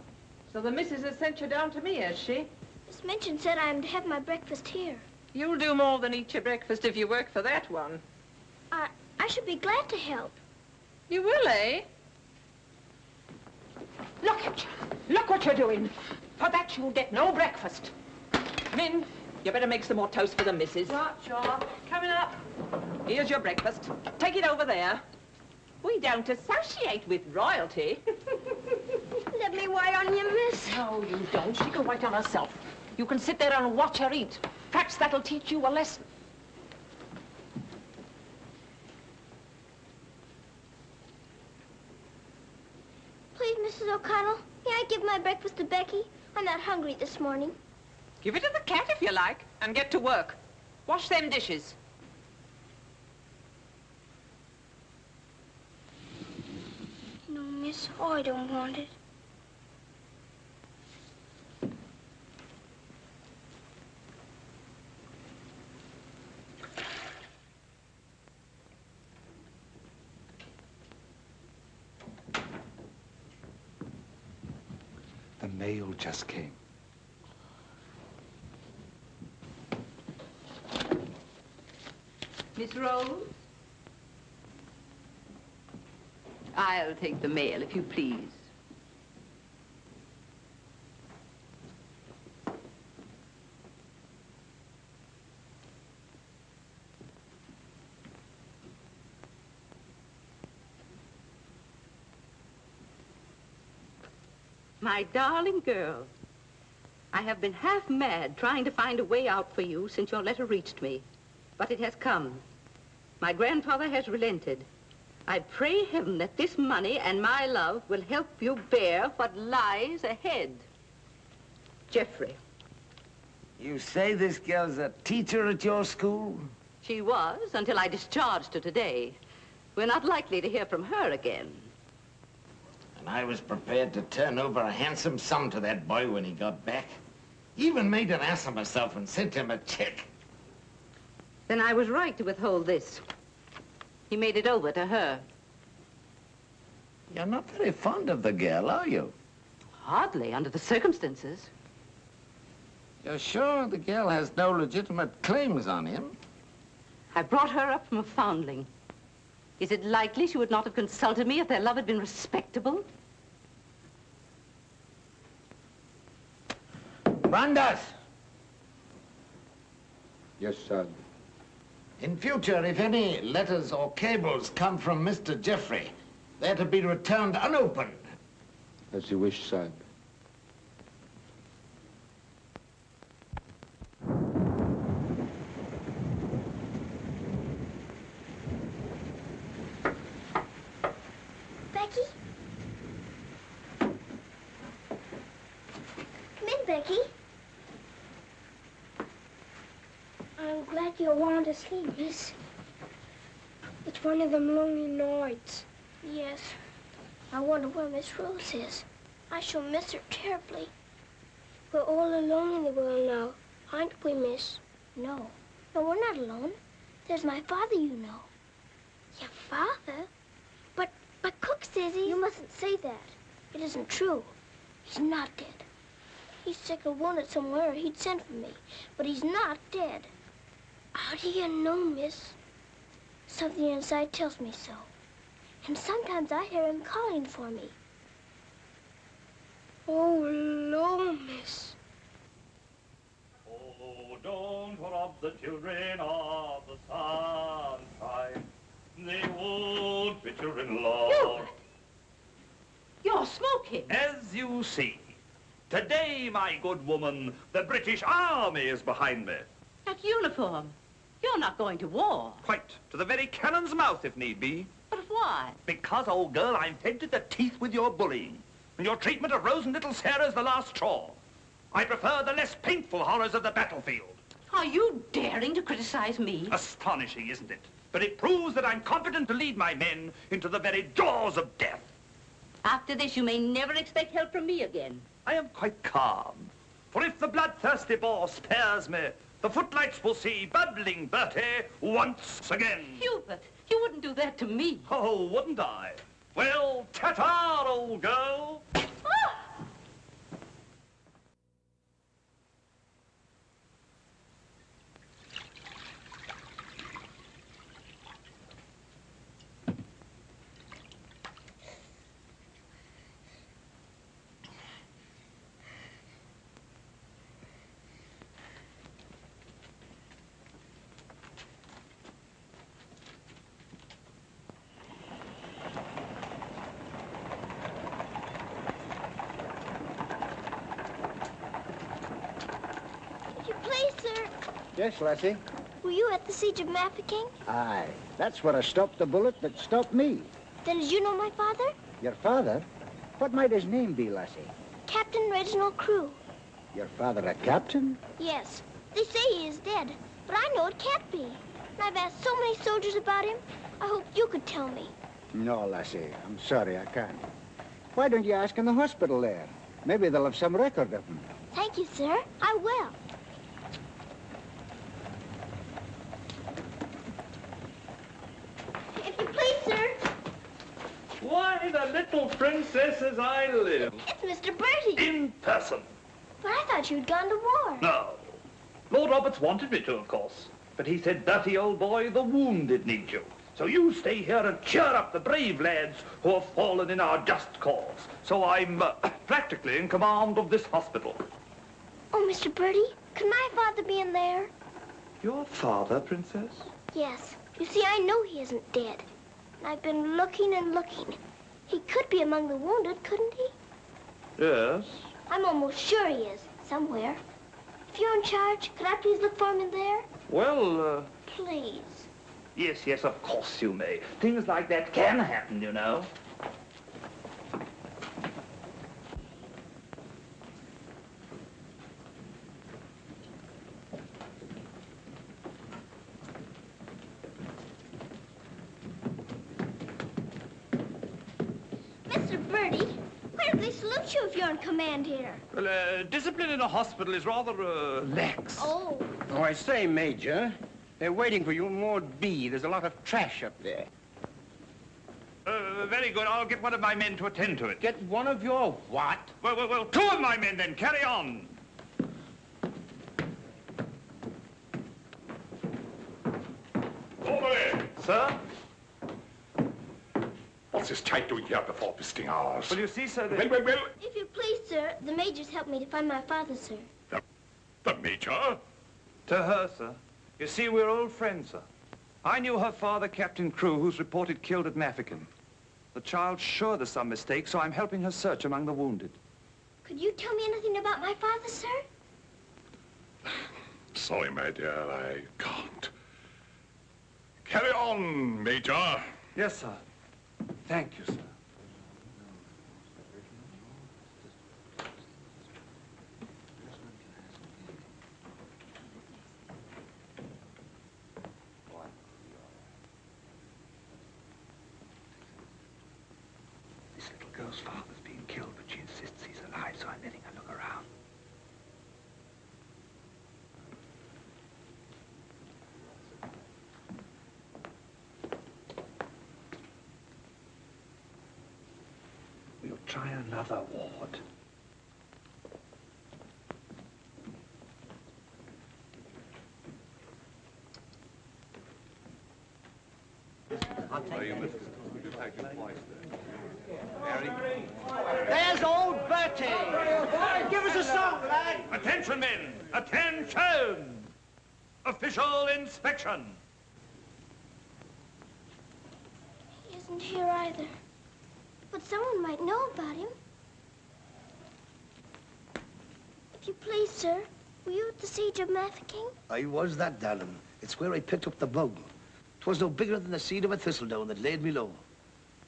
so the missus has sent you down to me, has she? Miss Minchin said I am to have my breakfast here. You'll do more than eat your breakfast if you work for that one. I should be glad to help. You will, eh? Look at you. Look what you're doing. For that, you'll get no breakfast. Come in. You better make some more toast for the missus. Right, sure. Coming up. Here's your breakfast. Take it over there. We don't associate with royalty. Let me wait on you, miss. No, you don't. She can wait on herself. You can sit there and watch her eat. Perhaps that'll teach you a lesson. Please, Mrs. O'Connell, may I give my breakfast to Becky? I'm not hungry this morning. Give it to the cat if you like, and get to work. Wash them dishes. No, miss, I don't want it. The mail just came. Miss Rose? I'll take the mail, if you please. My darling girl, I have been half mad trying to find a way out for you since your letter reached me. But it has come. My grandfather has relented. I pray heaven that this money and my love will help you bear what lies ahead. Jeffrey. You say this girl's a teacher at your school? She was, until I discharged her today. We're not likely to hear from her again. And I was prepared to turn over a handsome sum to that boy when he got back. Even made an ass of myself and sent him a check. Then I was right to withhold this. He made it over to her. You're not very fond of the girl, are you? Hardly, under the circumstances. You're sure the girl has no legitimate claims on him? I brought her up from a foundling. Is it likely she would not have consulted me if their love had been respectable? Brandas! Yes, sir. In future, if any letters or cables come from Mr. Jeffrey, they're to be returned unopened. As you wish, sir. Becky? Come in, Becky. I'm glad you want to sleep, miss. It's one of them lonely nights. Yes. I wonder where Miss Rose is. I shall miss her terribly. We're all alone in the world now, aren't we, miss? No. No, we're not alone. There's my father, you know. Your father? But Cook says he... You mustn't say that. It isn't true. He's not dead. He's sick or wounded somewhere, or he'd send for me. But he's not dead. How do you know, miss? Something inside tells me so. And sometimes I hear him calling for me. Oh, Lord, miss. Oh, don't rob the children of the sunshine. They won't fit your in-law. You're smoking. As you see, today, my good woman, the British Army is behind me. That uniform. You're not going to war. Quite. To the very cannon's mouth, if need be. But why? Because, old girl, I'm fed to the teeth with your bullying. And your treatment of Rose and little Sarah's the last straw. I prefer the less painful horrors of the battlefield. Are you daring to criticize me? Astonishing, isn't it? But it proves that I'm competent to lead my men into the very jaws of death. After this, you may never expect help from me again. I am quite calm. For if the bloodthirsty boar spares me, the footlights will see bubbling Bertie once again. Hubert, you wouldn't do that to me. Oh, wouldn't I? Well, ta-ta, old girl. Yes, lassie? Were you at the siege of Mafeking? Aye. That's where I stopped the bullet that stopped me. Then did you know my father? Your father? What might his name be, lassie? Captain Reginald Crewe. Your father a captain? Yes. They say he is dead, but I know it can't be. And I've asked so many soldiers about him. I hope you could tell me. No, lassie. I'm sorry, I can't. Why don't you ask in the hospital there? Maybe they'll have some record of him. Thank you, sir. I will. Why, the little princess as I live. It's Mr. Bertie. In person. But I thought you'd gone to war. No. Lord Roberts wanted me to, of course. But he said, Bertie, old boy, the wounded need you. So you stay here and cheer up the brave lads who have fallen in our just cause. So I'm practically in command of this hospital. Oh, Mr. Birdie, could my father be in there? Your father, Princess? Yes. You see, I know he isn't dead. And I've been looking and looking. He could be among the wounded, couldn't he? Yes. I'm almost sure he is, somewhere. If you're in charge, could I please look for him in there? Well, Please. Yes, yes, of course you may. Things like that can happen, you know. Mr. Birdie, where do they salute you if you're in command here? Well, discipline in a hospital is rather, lax. Oh. Oh, I say, Major, they're waiting for you in Ward B. There's a lot of trash up there. Very good. I'll get one of my men to attend to it. Get one of your what? Well, two of my men then. Carry on. Over there. Sir? What's this type doing here before visiting hours? Well, you see, sir, Well. If you please, sir, the Major's helped me to find my father, sir. The Major? To her, sir. You see, we're old friends, sir. I knew her father, Captain Crew, who's reported killed at Mafeking. The child's sure there's some mistake, so I'm helping her search among the wounded. Could you tell me anything about my father, sir? Sorry, my dear, I can't. Carry on, Major. Yes, sir. Thank you, sir. This little girl's father's being killed, but she insists he's alive, so I'm letting her look around. We'll try another ward. There's old Bertie. Give us a song, lad. Attention, men! Attention! Official inspection. He isn't here either. But someone might know about him. If you please, sir, were you at the siege of Mafeking? I was that, darling. It's where I picked up the bug. 'Twas no bigger than the seed of a thistledown that laid me low.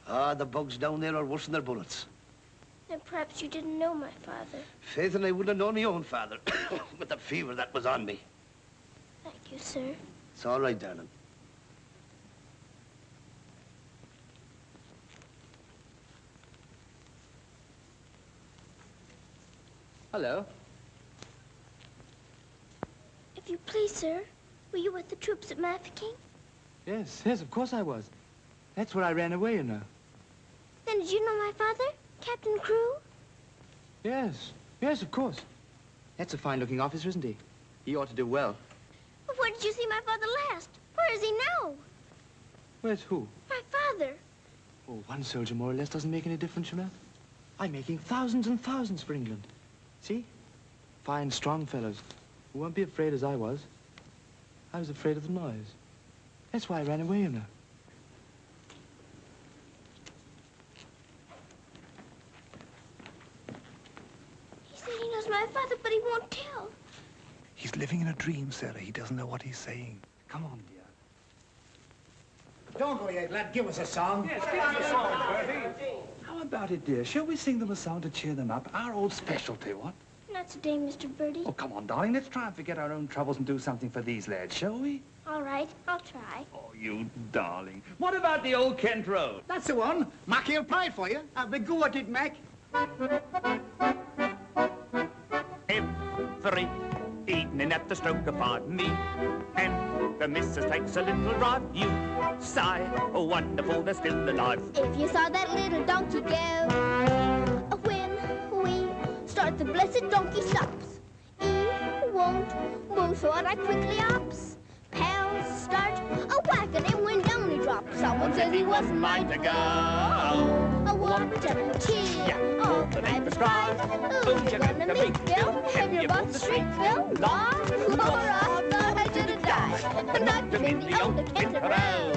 Ah, the bugs down there are worse than their bullets. Then perhaps you didn't know my father. Faith, and I wouldn't have known my own father with the fever that was on me. Thank you, sir. It's all right, darling. Hello. If you please, sir, were you with the troops at Mafeking? Yes, of course I was. That's where I ran away, you know. Then did you know my father, Captain Crew? Yes, of course. That's a fine-looking officer, isn't he? He ought to do well. But where did you see my father last? Where is he now? Where's who? My father. Oh, one soldier more or less doesn't make any difference, you know. I'm making thousands and thousands for England. See? Fine, strong fellows who won't be afraid as I was. I was afraid of the noise. That's why I ran away, you know. He said he knows my father, but he won't tell. He's living in a dream, Sarah. He doesn't know what he's saying. Come on, dear. Don't go yet, lad. Give us a song. Yes, give us a song, Bertie. How about it, dear? Shall we sing them a song to cheer them up? Our old specialty, what? Not today, Mr. Birdie. Oh, come on, darling. Let's try and forget our own troubles and do something for these lads, shall we? All right, I'll try. Oh, you darling. What about the old Kent Road? That's the one. Mackie'll play it for you. Have a go at it, Mac. Every evening at the stroke of 5 me and the missus takes a little drive. You sigh, oh wonderful, they're still alive. If you saw that little donkey go, when we start the blessed donkey stops. He won't move, so I quickly ups. Pound a whack and it went down, he dropped. Someone says he wasn't mine to go. Oh, what a tear, all the night was crying. Oh, you're gonna meet Bill, have you bought the street, Bill? Lord, I thought I should have died. I knocked him in the old Kent Road.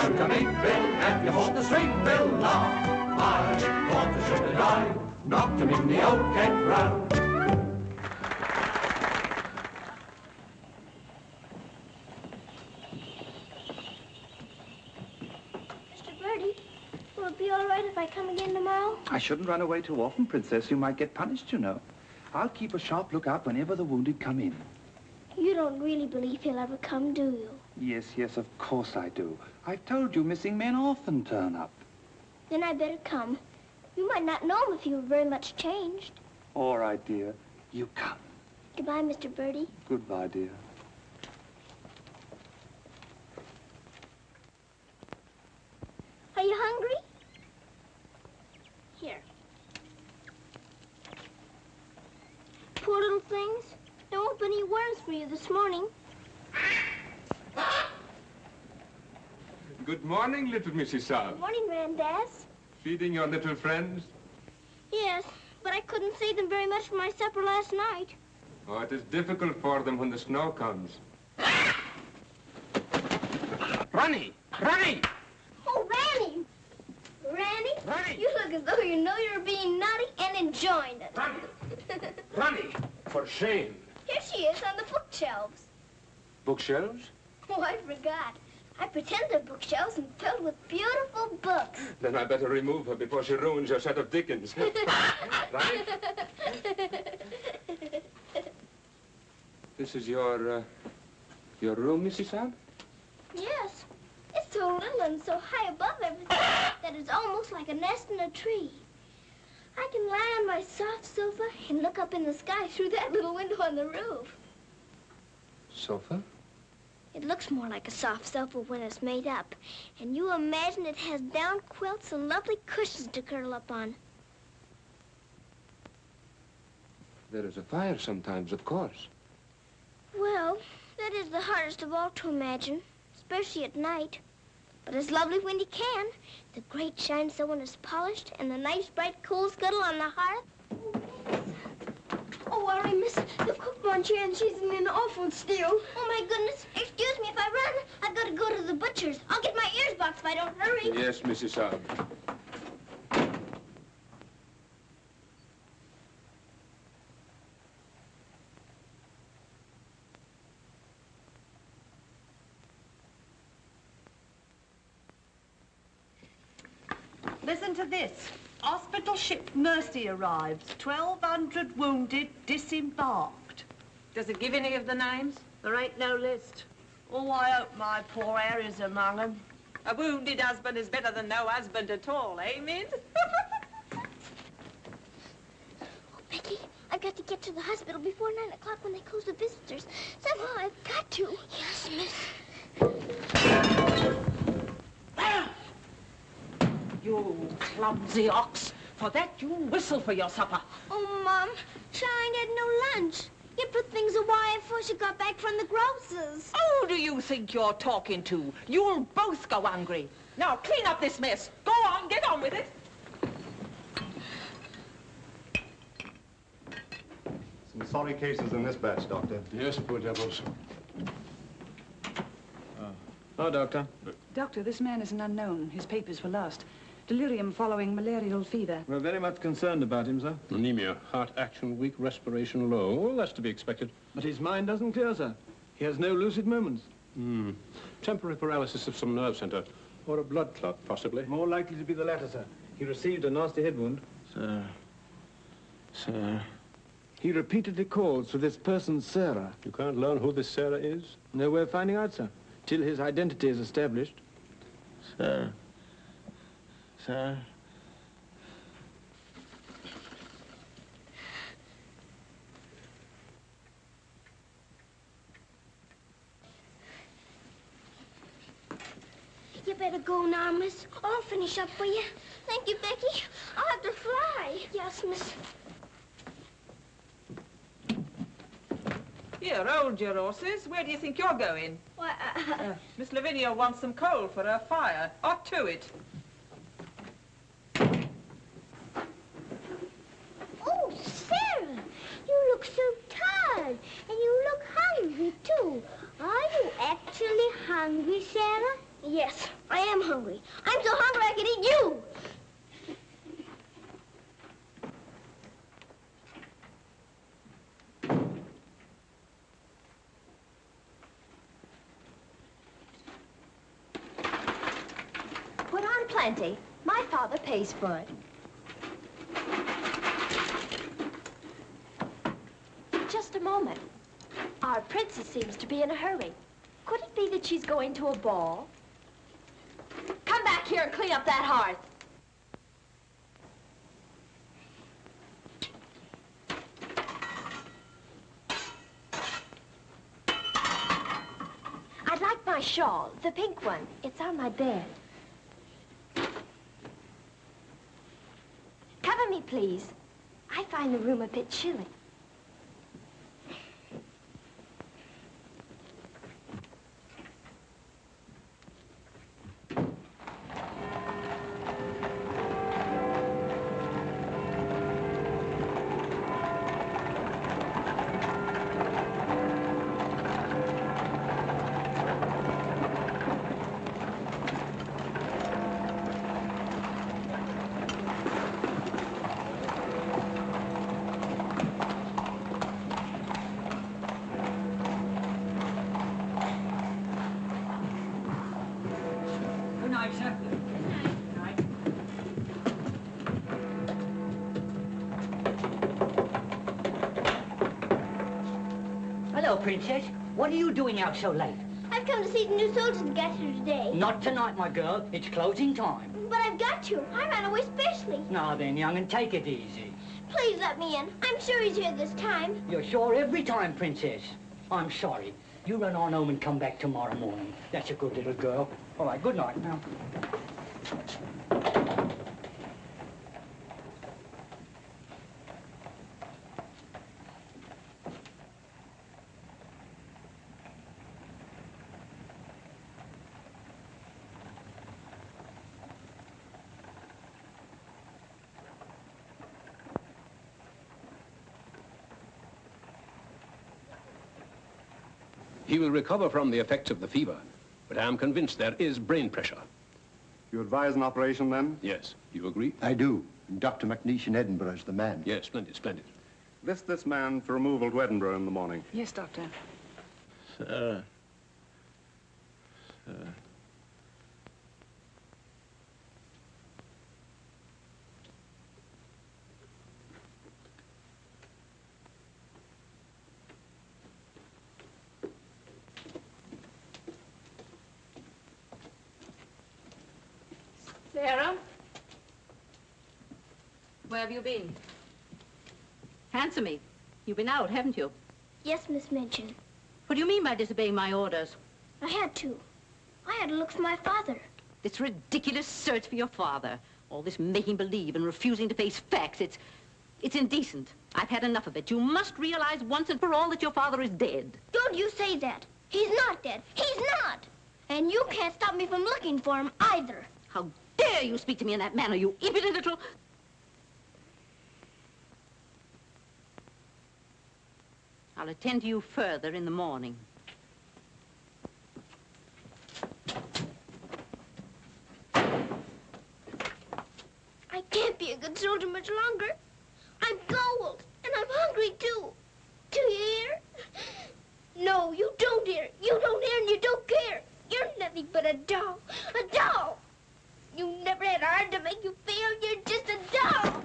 To meet Bill, and you bought the street, Bill, law. I thought I should have died, knocked him in the old Kent Road. Mr. Birdie, will it be all right if I come again tomorrow? I shouldn't run away too often, Princess. You might get punished, you know. I'll keep a sharp lookout whenever the wounded come in. You don't really believe he'll ever come, do you? Yes, of course I do. I've told you missing men often turn up. Then I better come. You might not know him if he were very much changed. All right, dear. You come. Goodbye, Mr. Birdie. Goodbye, dear. Are you hungry? Here. Poor little things. There won't be any worms for you this morning. Good morning, little Mrs. Saab. Good morning, Randaz. Feeding your little friends? Yes, but I couldn't save them very much for my supper last night. Oh, it is difficult for them when the snow comes. Ronnie! Ronnie! Oh, Ranny! Ranny, you look as though you know you're being naughty and enjoying it. Ronnie! For shame. Here she is on the bookshelves. Bookshelves? Oh, I forgot. I pretend they're bookshelves and filled with beautiful books. Then I better remove her before she ruins your set of Dickens. Ronnie? This is your room, Mrs. Saab? Yes. It's so little and so high above everything that it's almost like a nest in a tree. I can lie on my soft sofa and look up in the sky through that little window on the roof. Sofa? It looks more like a soft sofa when it's made up. And you imagine it has down quilts and lovely cushions to curl up on. There is a fire sometimes, of course. Well, that is the hardest of all to imagine, especially at night. But it's lovely when you can. The grate shines so when it's polished, and the nice bright coal scuttle on the hearth. Oh, worry, miss. The cook wants you, and she's in an awful stew. Oh, my goodness. Excuse me if I run. I've got to go to the butcher's. I'll get my ears boxed if I don't hurry. Yes, Mrs. Saab. Listen to this. Hospital ship Mercy arrives. 1,200 wounded disembarked. Does it give any of the names? There ain't no list. Oh, I hope my poor Harry's among them. A wounded husband is better than no husband at all, eh, Min? Oh, Becky, I've got to get to the hospital before 9 o'clock when they close the visitors. Somehow I've got to. Yes, miss. You clumsy ox. For that, you whistle for your supper. Oh, Mom, Shine had no lunch. You put things away before she got back from the grocer's. Who do you think you're talking to? You'll both go hungry. Now, clean up this mess. Go on, get on with it. Some sorry cases in this batch, Doctor. Yes, poor devils. Oh, Doctor. Doctor, this man is an unknown. His papers were lost. Delirium following malarial fever. We're very much concerned about him, sir. Anemia, heart action weak, respiration low. Well, that's to be expected. But his mind doesn't clear, sir. He has no lucid moments. Temporary paralysis of some nerve center. Or a blood clot, possibly. More likely to be the latter, sir. He received a nasty head wound. Sir. He repeatedly calls for this person, Sarah. You can't learn who this Sarah is? No way of finding out, sir. Till his identity is established. Sir. better go now, miss. I'll finish up for you. Thank you, Becky. I'll have to fly. Yes, miss. Here, hold your horses. Where do you think you're going? Why, Miss Lavinia wants some coal for her fire. Hot to it. Oh, Sarah, you look so tired, and you look hungry, too. Are you actually hungry, Sarah? Yes, I am hungry. I'm so hungry I could eat you. Put on plenty. My father pays for it. Just a moment. Our princess seems to be in a hurry. Could it be that she's going to a ball? Come back here and clean up that hearth. I'd like my shawl, the pink one. It's on my bed. Cover me, please. I find the room a bit chilly. Hello, Princess. What are you doing out so late? I've come to see the new soldiers that got here today. Not tonight, my girl. It's closing time. But I've got to. I ran away specially. Now then, young, and take it easy. Please let me in. I'm sure he's here this time. You're sure every time, Princess. I'm sorry. You run on home and come back tomorrow morning. That's a good little girl. All right, good night now. He will recover from the effects of the fever, but I am convinced there is brain pressure. You advise an operation, then? Yes. You agree? I do. And Dr. McNeish in Edinburgh is the man. Yes, splendid, splendid. List this man for removal to Edinburgh in the morning. Yes, Doctor. Sir. Sir. Sarah? Where have you been? Answer me. You've been out, haven't you? Yes, Miss Minchin. What do you mean by disobeying my orders? I had to. I had to look for my father. This ridiculous search for your father. All this making believe and refusing to face facts. It's indecent. I've had enough of it. You must realize once and for all that your father is dead. Don't you say that. He's not dead. He's not. And you can't stop me from looking for him either. How dare you speak to me in that manner, you impudent little... I'll attend to you further in the morning. I can't be a good soldier much longer. I'm cold, and I'm hungry, too. Do you hear? No, you don't hear. You don't hear and you don't care. You're nothing but a doll. A doll. You never had a heart to make you feel. You're just a doll.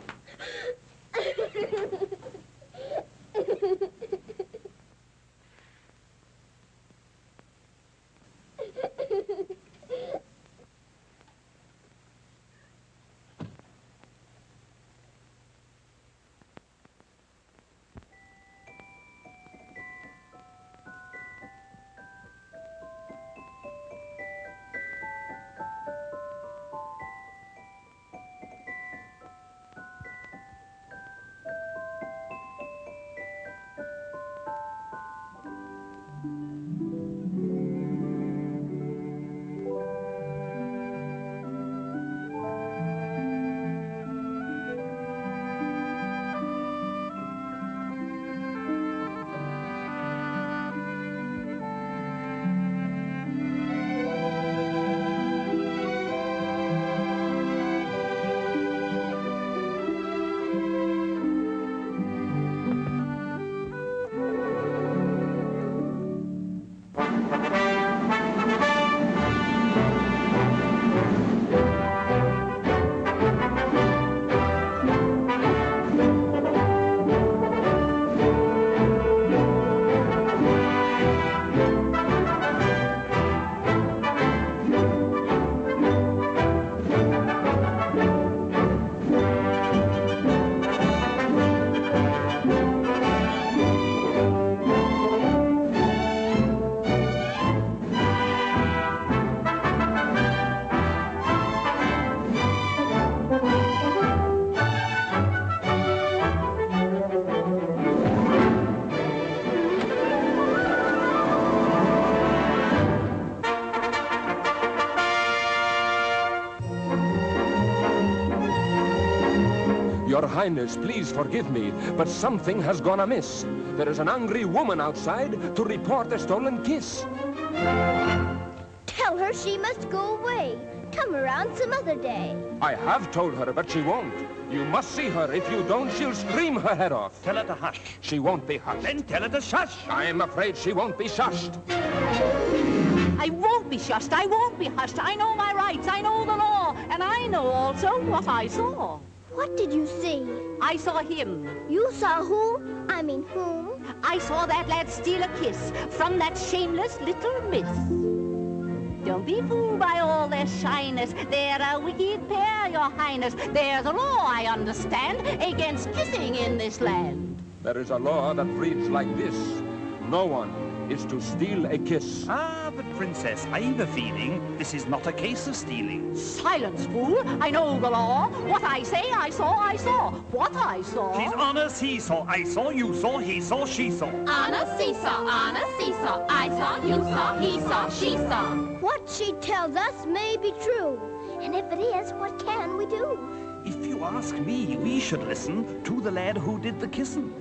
Your Highness, please forgive me, but something has gone amiss. There is an angry woman outside to report a stolen kiss. Tell her she must go away. Come around some other day. I have told her, but she won't. You must see her. If you don't, she'll scream her head off. Tell her to hush. She won't be hushed. Then tell her to shush. I am afraid she won't be shushed. I won't be shushed. I won't be hushed. I know my rights. I know the law. And I know also what I saw. What did you see? I saw him. You saw who? I mean whom? I saw that lad steal a kiss from that shameless little miss. Don't be fooled by all their shyness. They're a wicked pair, your highness. There's a law, I understand, against kissing in this land. There is a law that reads like this. No one is to steal a kiss. Ah, but Princess, I've a feeling this is not a case of stealing. Silence, fool. I know the law. What I say, I saw, I saw. What I saw... She's on a seesaw. I saw, you saw, he saw, she saw. On a seesaw, on a seesaw. I saw, you saw, he saw, she saw. What she tells us may be true. And if it is, what can we do? If you ask me, we should listen to the lad who did the kissing.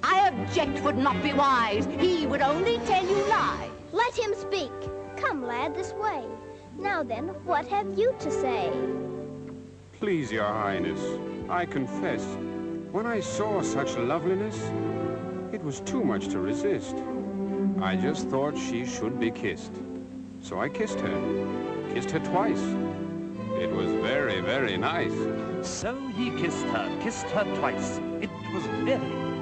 I object would not be wise. He would only tell you lies. Let him speak. Come, lad, this way. Now then, what have you to say? Please, Your Highness, I confess, when I saw such loveliness, it was too much to resist. I just thought she should be kissed. So I kissed her twice. It was very, very nice. So he kissed her twice. It was very,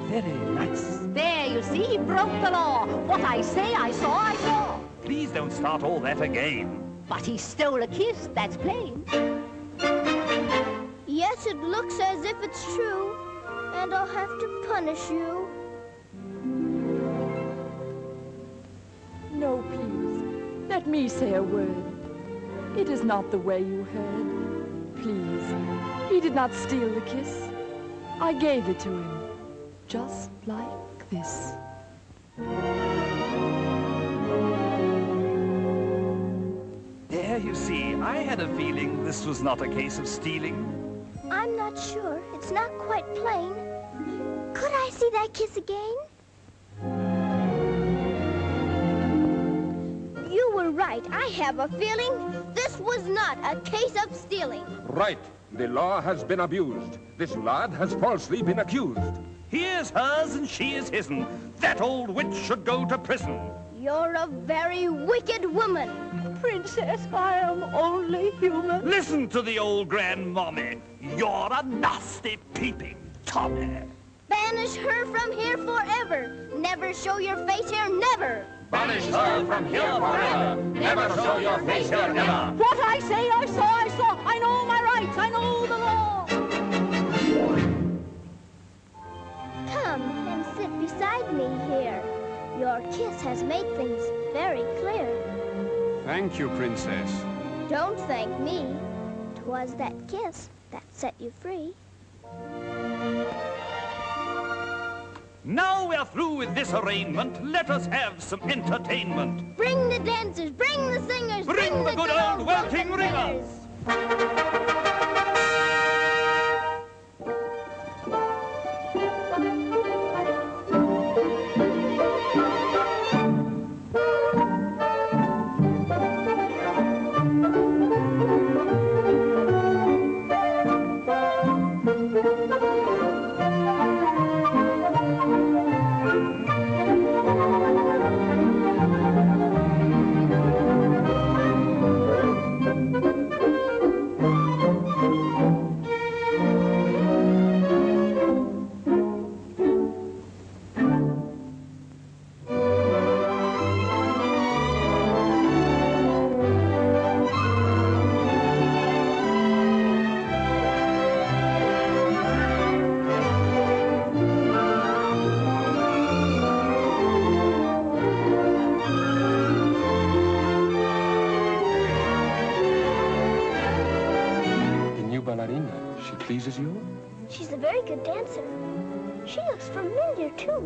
very nice. There, you see, he broke the law. What I say, I saw, I saw. Please don't start all that again. But he stole a kiss, that's plain. Yes, it looks as if it's true. And I'll have to punish you. No, please. Let me say a word. It is not the way you heard. Please. He did not steal the kiss. I gave it to him. Just like this. There, you see, I had a feeling this was not a case of stealing. I'm not sure. It's not quite plain. Could I see that kiss again? You were right. I have a feeling this was not a case of stealing. Right. The law has been abused. This lad has falsely been accused. He is hers and she is his'n. That old witch should go to prison. You're a very wicked woman. Princess, I am only human. Listen to the old grandmommy. You're a nasty peeping Tommy. Banish her from here forever. Never show your face here, never. Banish her from here forever. Never show your face here, never. What I say, I saw, I saw. I know my rights, I know the law. Come and sit beside me here. Your kiss has made things very clear. Thank you, Princess. Don't thank me. 'Twas that kiss that set you free. Now we're through with this arraignment. Let us have some entertainment. Bring the dancers, bring the singers, Bring the good old welting ringers. She pleases you? She's a very good dancer. She looks familiar, too.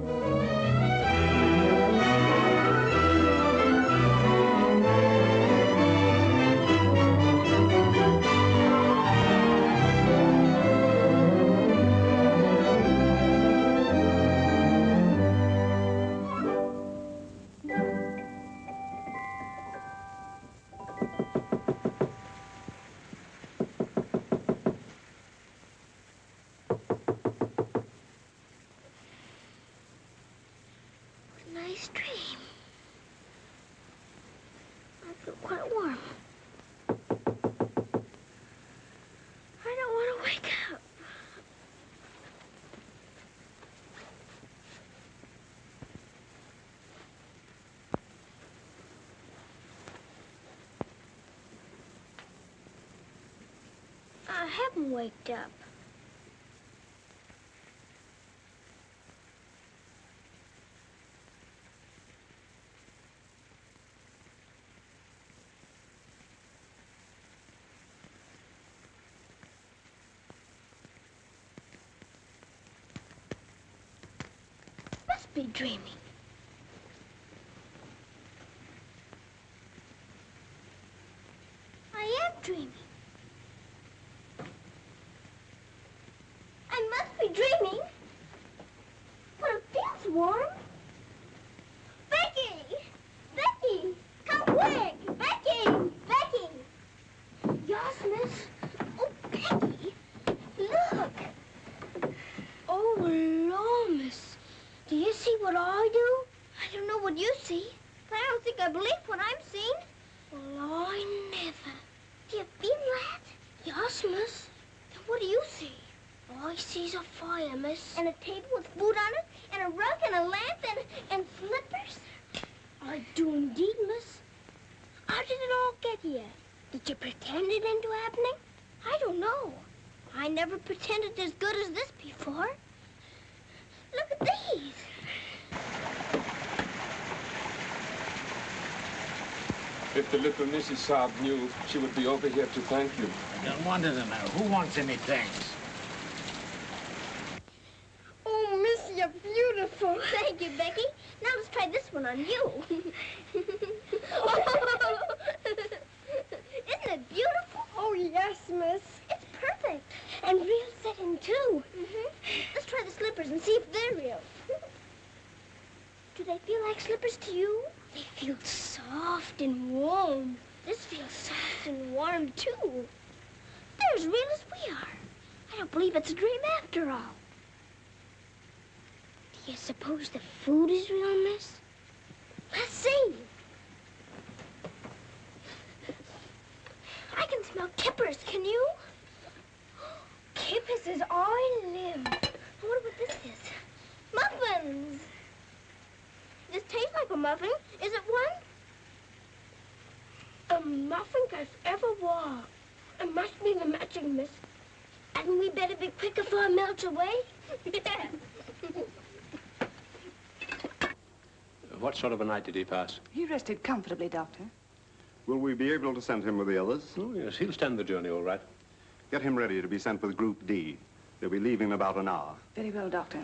quite warm. I don't want to wake up. I haven't waked up. Must be dreaming. I am dreaming. I must be dreaming. But it feels warm. Becky! Becky! Come quick! Becky! Becky! Yes, miss? Oh, Becky! Look! Oh, Lord, miss. Do you see what I do? I don't know what you see, but I don't think I believe what I'm seeing. Well, I never. Do you feel that? Yes, miss. Then what do you see? All I see's a fire, miss. And a table with food on it, and a rug, and a lamp, and slippers. I do indeed, miss. How did it all get here? Did you pretend it into happening? I don't know. I never pretended as good as this before. Look at these. If the little Mrs. Saab knew, she would be over here to thank you. I don't want to know. Who wants any thanks? Oh, miss, you're beautiful. Thank you, Becky. Now let's try this one on you. Isn't it beautiful? Oh, yes, miss. It's perfect. And real setting, too. Let's try the slippers and see if they're real. Do they feel like slippers to you? They feel soft and warm. This feels soft and warm, too. They're as real as we are. I don't believe it's a dream after all. Do you suppose the food is real, miss? Let's see. I can smell kippers, can you? Kippers is I live. I wonder what this is. Muffins. This tastes like a muffin. Is it one? A muffin I've ever wore. It must be the magic, miss. Hadn't we better be quick before it melts away? What sort of a night did he pass? He rested comfortably, Doctor. Will we be able to send him with the others? Oh, yes, he'll stand the journey all right. Get him ready to be sent with Group D. They'll be leaving in about an hour. Very well, Doctor.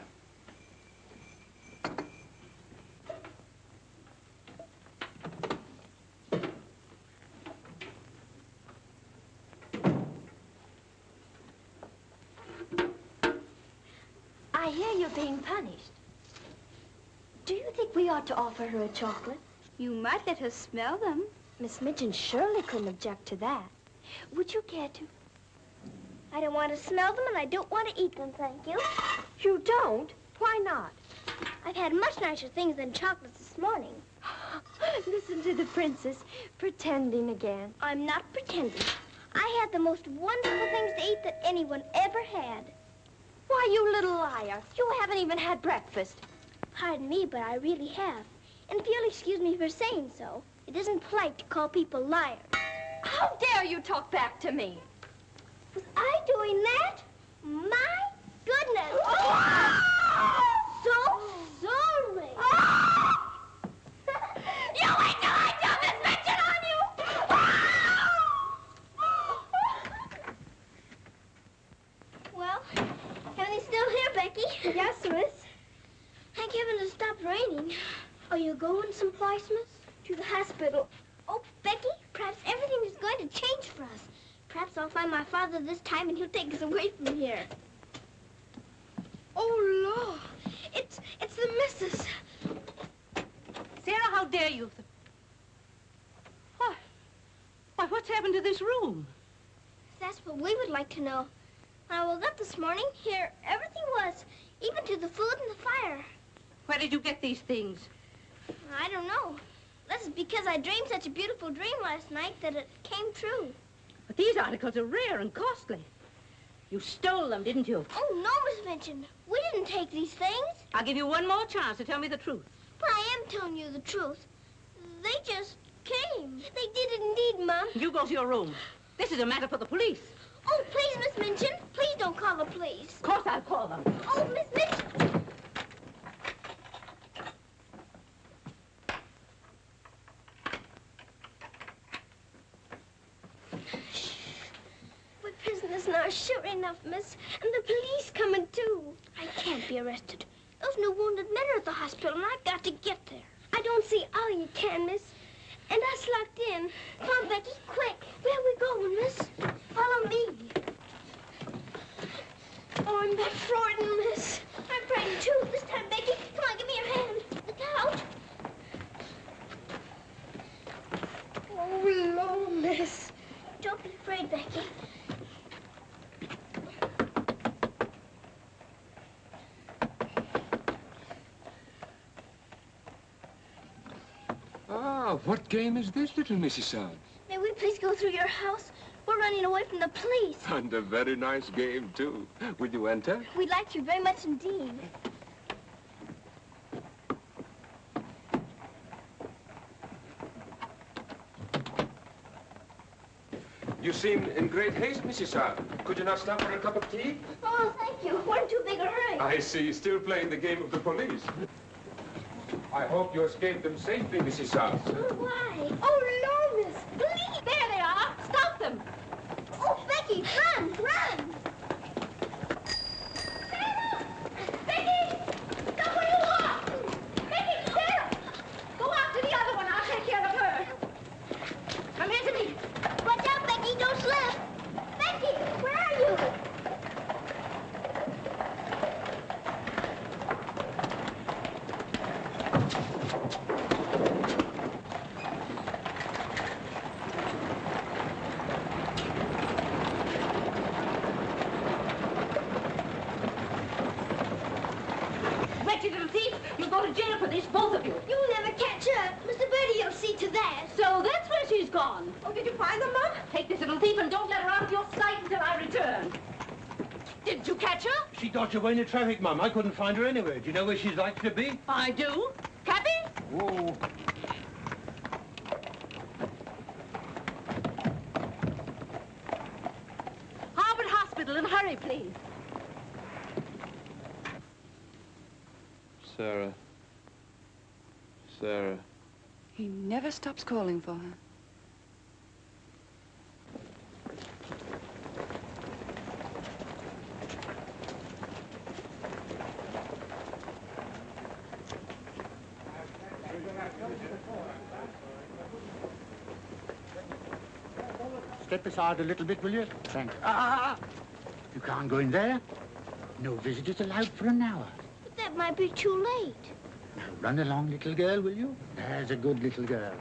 I hear you're being punished. Do you think we ought to offer her a chocolate? You might let her smell them. Miss Mitchell surely couldn't object to that. Would you care to? I don't want to smell them, and I don't want to eat them, thank you. You don't? Why not? I've had much nicer things than chocolates this morning. Listen to the princess, pretending again. I'm not pretending. I had the most wonderful things to eat that anyone ever had. Why, you little liar. You haven't even had breakfast. Pardon me, but I really have. And if you'll excuse me for saying so, it isn't polite to call people liars. How dare you talk back to me? Was I doing that? My goodness. So sorry. You wait till I tell Miss Mitchell on you. Well, everything's still here, Becky. Yes, miss. Thank heaven it stopped raining. Are you going someplace, miss? To the hospital. Oh, Becky, perhaps everything is going to change for us. Perhaps I'll find my father this time and he'll take us away from here. Oh, Lord. It's the missus. Sarah, how dare you? Why, what's happened to this room? That's what we would like to know. When I woke up this morning, here everything was, even to the food and the fire. Where did you get these things? I don't know. Let's because I dreamed such a beautiful dream last night that it came true. But these articles are rare and costly. You stole them, didn't you? Oh, no, Miss Minchin. We didn't take these things. I'll give you one more chance to tell me the truth. But I am telling you the truth. They just came. They did indeed, Mom. You go to your room. This is a matter for the police. Oh, please, Miss Minchin. Please don't call the police. Of course I'll call them. Oh, Miss Minchin. We're prisoners now, sure enough, miss. And the police coming, too. I can't be arrested. Those new wounded men are at the hospital, and I've got to get there. I don't see how you can, miss. And us locked in. Come on, Becky, quick. Where are we going, miss? Follow me. Oh, I'm that frightened, miss. I'm frightened, too. This time, Becky. Come on, give me your hand. Look out. Oh, Lord, miss. Don't be afraid, Becky. Ah, what game is this, little Mrs. Hodge? May we please go through your house? We're running away from the police. And a very nice game, too. Will you enter? We'd like to very much indeed. You seem in great haste, Mrs. Hodge. Could you not stop for a cup of tea? Oh, thank you. We're in too big a hurry. I see. Still playing the game of the police. I hope you escaped them safely, Mrs. Hodge. Oh, why? Oh, no, miss. Please. There they are. Stop them. Oh, Becky, run, run. Sarah! Becky! Stop where you are! Becky, Sarah! Go after the other one. I'll take care of her. Come here to me. Watch out, Becky. Don't slip. Becky, where are you? Wretched little thief. You'll go to jail for this, both of you. You'll never catch her. Mr. Birdie will see to that. So that's where she's gone. Oh, did you find them, Mom? Take this little thief and don't let her out of your sight until I return. Didn't you catch her? She dodged away in the traffic, Mum. I couldn't find her anywhere. Do you know where she's likely to be? I do. Cappy? Whoa. Harvard Hospital, and hurry, please. Sarah. Sarah. He never stops calling for her. Step aside a little bit, will you? Thanks. You can't go in there. No visitors allowed for an hour. But that might be too late. Now, run along, little girl, will you? There's a good little girl.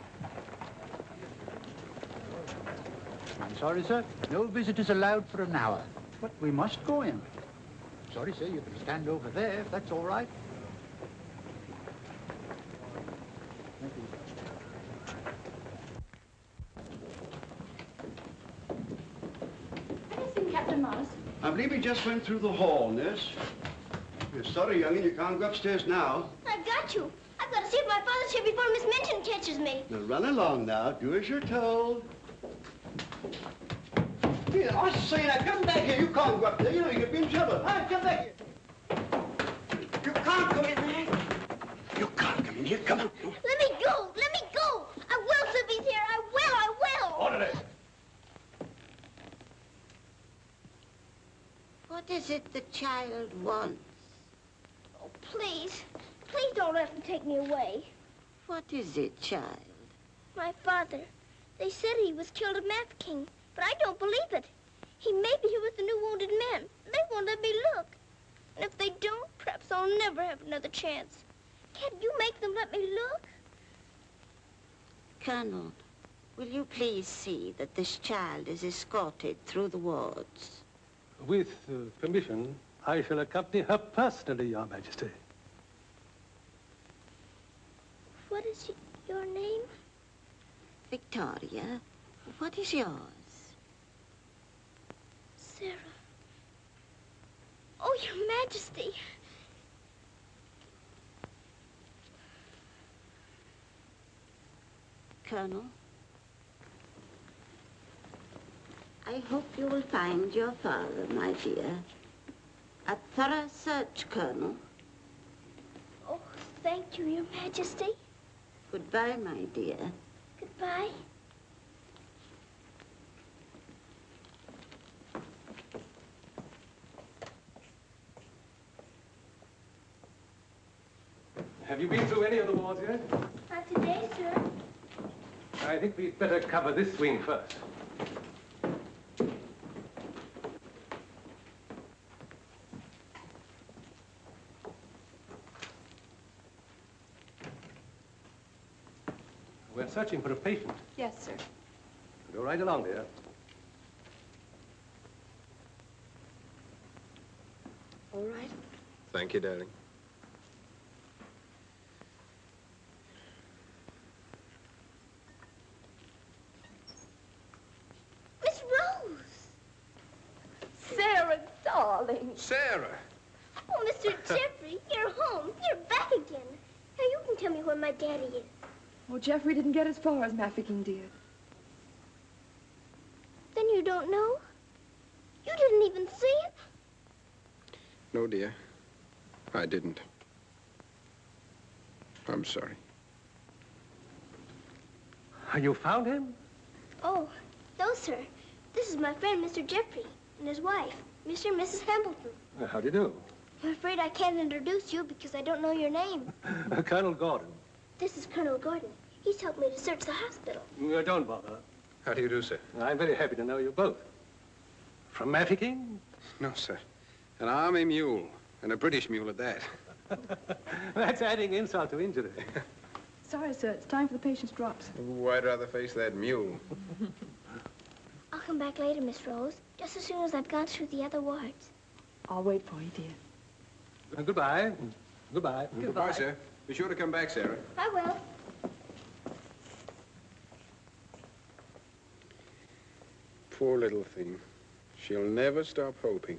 I'm sorry, sir. No visitors allowed for an hour. But we must go in. Sorry, sir. You can stand over there, if that's all right. Thank you. Have you seen Captain Morris? I believe he just went through the hall, nurse. You're sorry, young'un, you can't go upstairs now. I've got to. I've got to see if my father's here before Miss Minchin catches me. Now run along now. Do as you're told. Here, I say now, come back here. You can't go up there. You know you could be in trouble. Come back here. You can't come in there. You can't come in here. Come on. Let me go. Let me go. I will, if he's here. I will. I will. Order it. What is it the child wants? Oh, please. Please don't let them take me away. What is it, child? My father. They said he was killed at Mafeking, but I don't believe it. He may be here with the new wounded men. They won't let me look. And if they don't, perhaps I'll never have another chance. Can't you make them let me look? Colonel, will you please see that this child is escorted through the wards? With permission, I shall accompany her personally, Your Majesty. What is your name? Victoria, what is yours? Sarah. Oh, Your Majesty. Colonel, I hope you will find your father, my dear. A thorough search, Colonel. Oh, thank you, Your Majesty. Goodbye, my dear. Goodbye. Have you been through any of the wards yet? Not today, sir. I think we'd better cover this wing first. We're searching for a patient. Yes, sir. Go right along, dear. All right. Thank you, darling. Miss Rose! Sarah, darling. Sarah! Oh, Mr. Jeffrey, you're home. You're back again. Now you can tell me where my daddy is. Well, Jeffrey didn't get as far as Mafeking, dear. Then you don't know? You didn't even see him? No, dear. I didn't. I'm sorry. You found him? Oh, no, sir. This is my friend, Mr. Jeffrey, and his wife, Mr. and Mrs. Hamilton. How do you do? I'm afraid I can't introduce you because I don't know your name. Colonel Gordon. This is Colonel Gordon. He's helped me to search the hospital. Don't bother. How do you do, sir? I'm very happy to know you both. From Mafeking? No, sir. An army mule, and a British mule at that. That's adding insult to injury. Sorry, sir. It's time for the patient's drops. Ooh, I'd rather face that mule. I'll come back later, Miss Rose, just as soon as I've gone through the other wards. I'll wait for you, dear. Goodbye. Goodbye. Goodbye, sir. Be sure to come back, Sarah. I will. Poor little thing. She'll never stop hoping.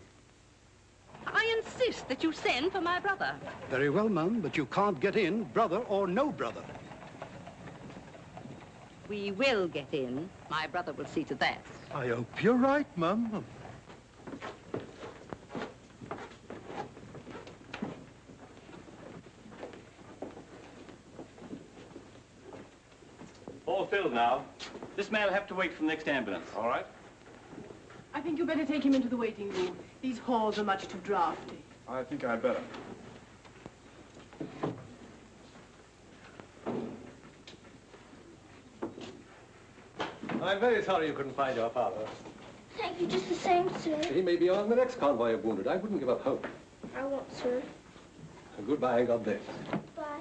I insist that you send for my brother. Very well, Mum, but you can't get in, brother or no brother. We will get in. My brother will see to that. I hope you're right, Mum. All filled now. This man will have to wait for the next ambulance. All right. I think you better take him into the waiting room. These halls are much too drafty. I think I'd better. I'm very sorry you couldn't find your father. Thank you just the same, sir. He may be on the next convoy of wounded. I wouldn't give up hope. I won't, sir. Goodbye and God bless. Bye.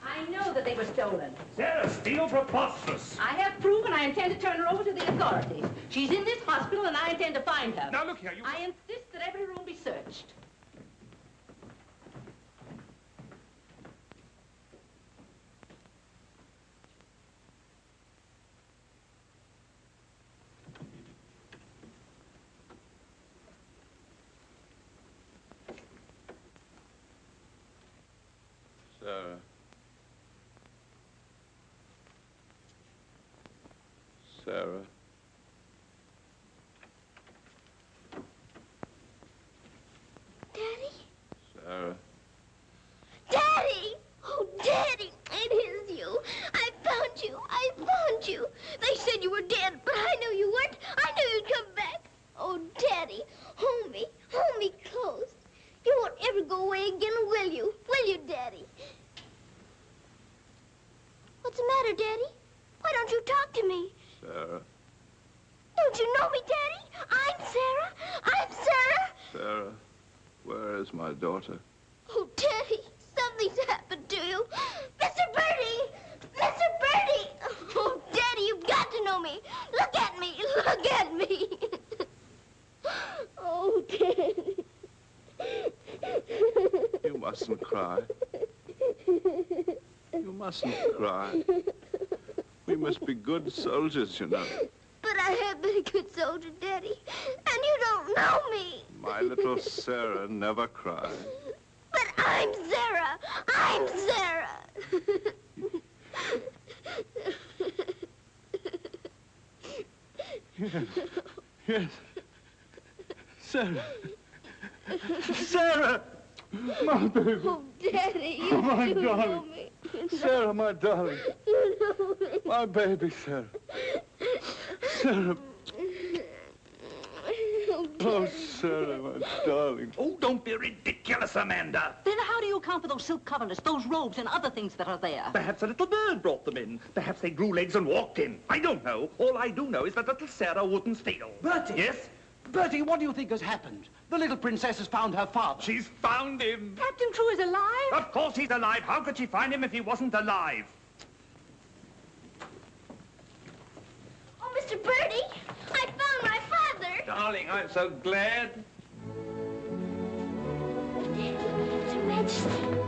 I know that they were stolen. Sarah, steal preposterous. I have proof, and I intend to turn her over to the authorities. She's in this hospital, and I intend to find her. Now, look here, you... I insist that every room be searched. Sarah. Sarah. Daddy? Sarah. Daddy! Oh, Daddy, it is you. I found you. I found you. They said you were dead, but I knew you weren't. I knew you'd come back. Oh, Daddy, hold me. Hold me close. You won't ever go away again, will you? Will you, Daddy? What's the matter, Daddy? Why don't you talk to me? Sarah. Don't you know me, Daddy? I'm Sarah. I'm Sarah. Sarah. Where is my daughter? Oh, Daddy, something's happened to you. Mr. Birdie! Mr. Birdie! Oh, Daddy, you've got to know me. Look at me. Look at me. Oh, Daddy. You mustn't cry. You mustn't cry. We must be good soldiers, you know. But I have been a good soldier, Daddy, and you don't know me. My little Sarah never cries. But I'm Sarah. I'm Sarah. Yes. Yes. Sarah. Sarah! My baby. Oh, Daddy, you my do darling. know me. Sarah, my darling. You know me. My baby, Sarah. Sarah. Oh, Sarah, my darling. Oh, don't be ridiculous, Amanda. Then how do you account for those silk coverlets, those robes, and other things that are there? Perhaps a little bird brought them in. Perhaps they grew legs and walked in. I don't know. All I do know is that little Sarah wouldn't steal. Bertie! Yes? Bertie, what do you think has happened? The little princess has found her father. She's found him. Captain Crewe is alive? Of course he's alive. How could she find him if he wasn't alive? Oh, Mr. Birdie, I found my father. Darling, I'm so glad. His Majesty.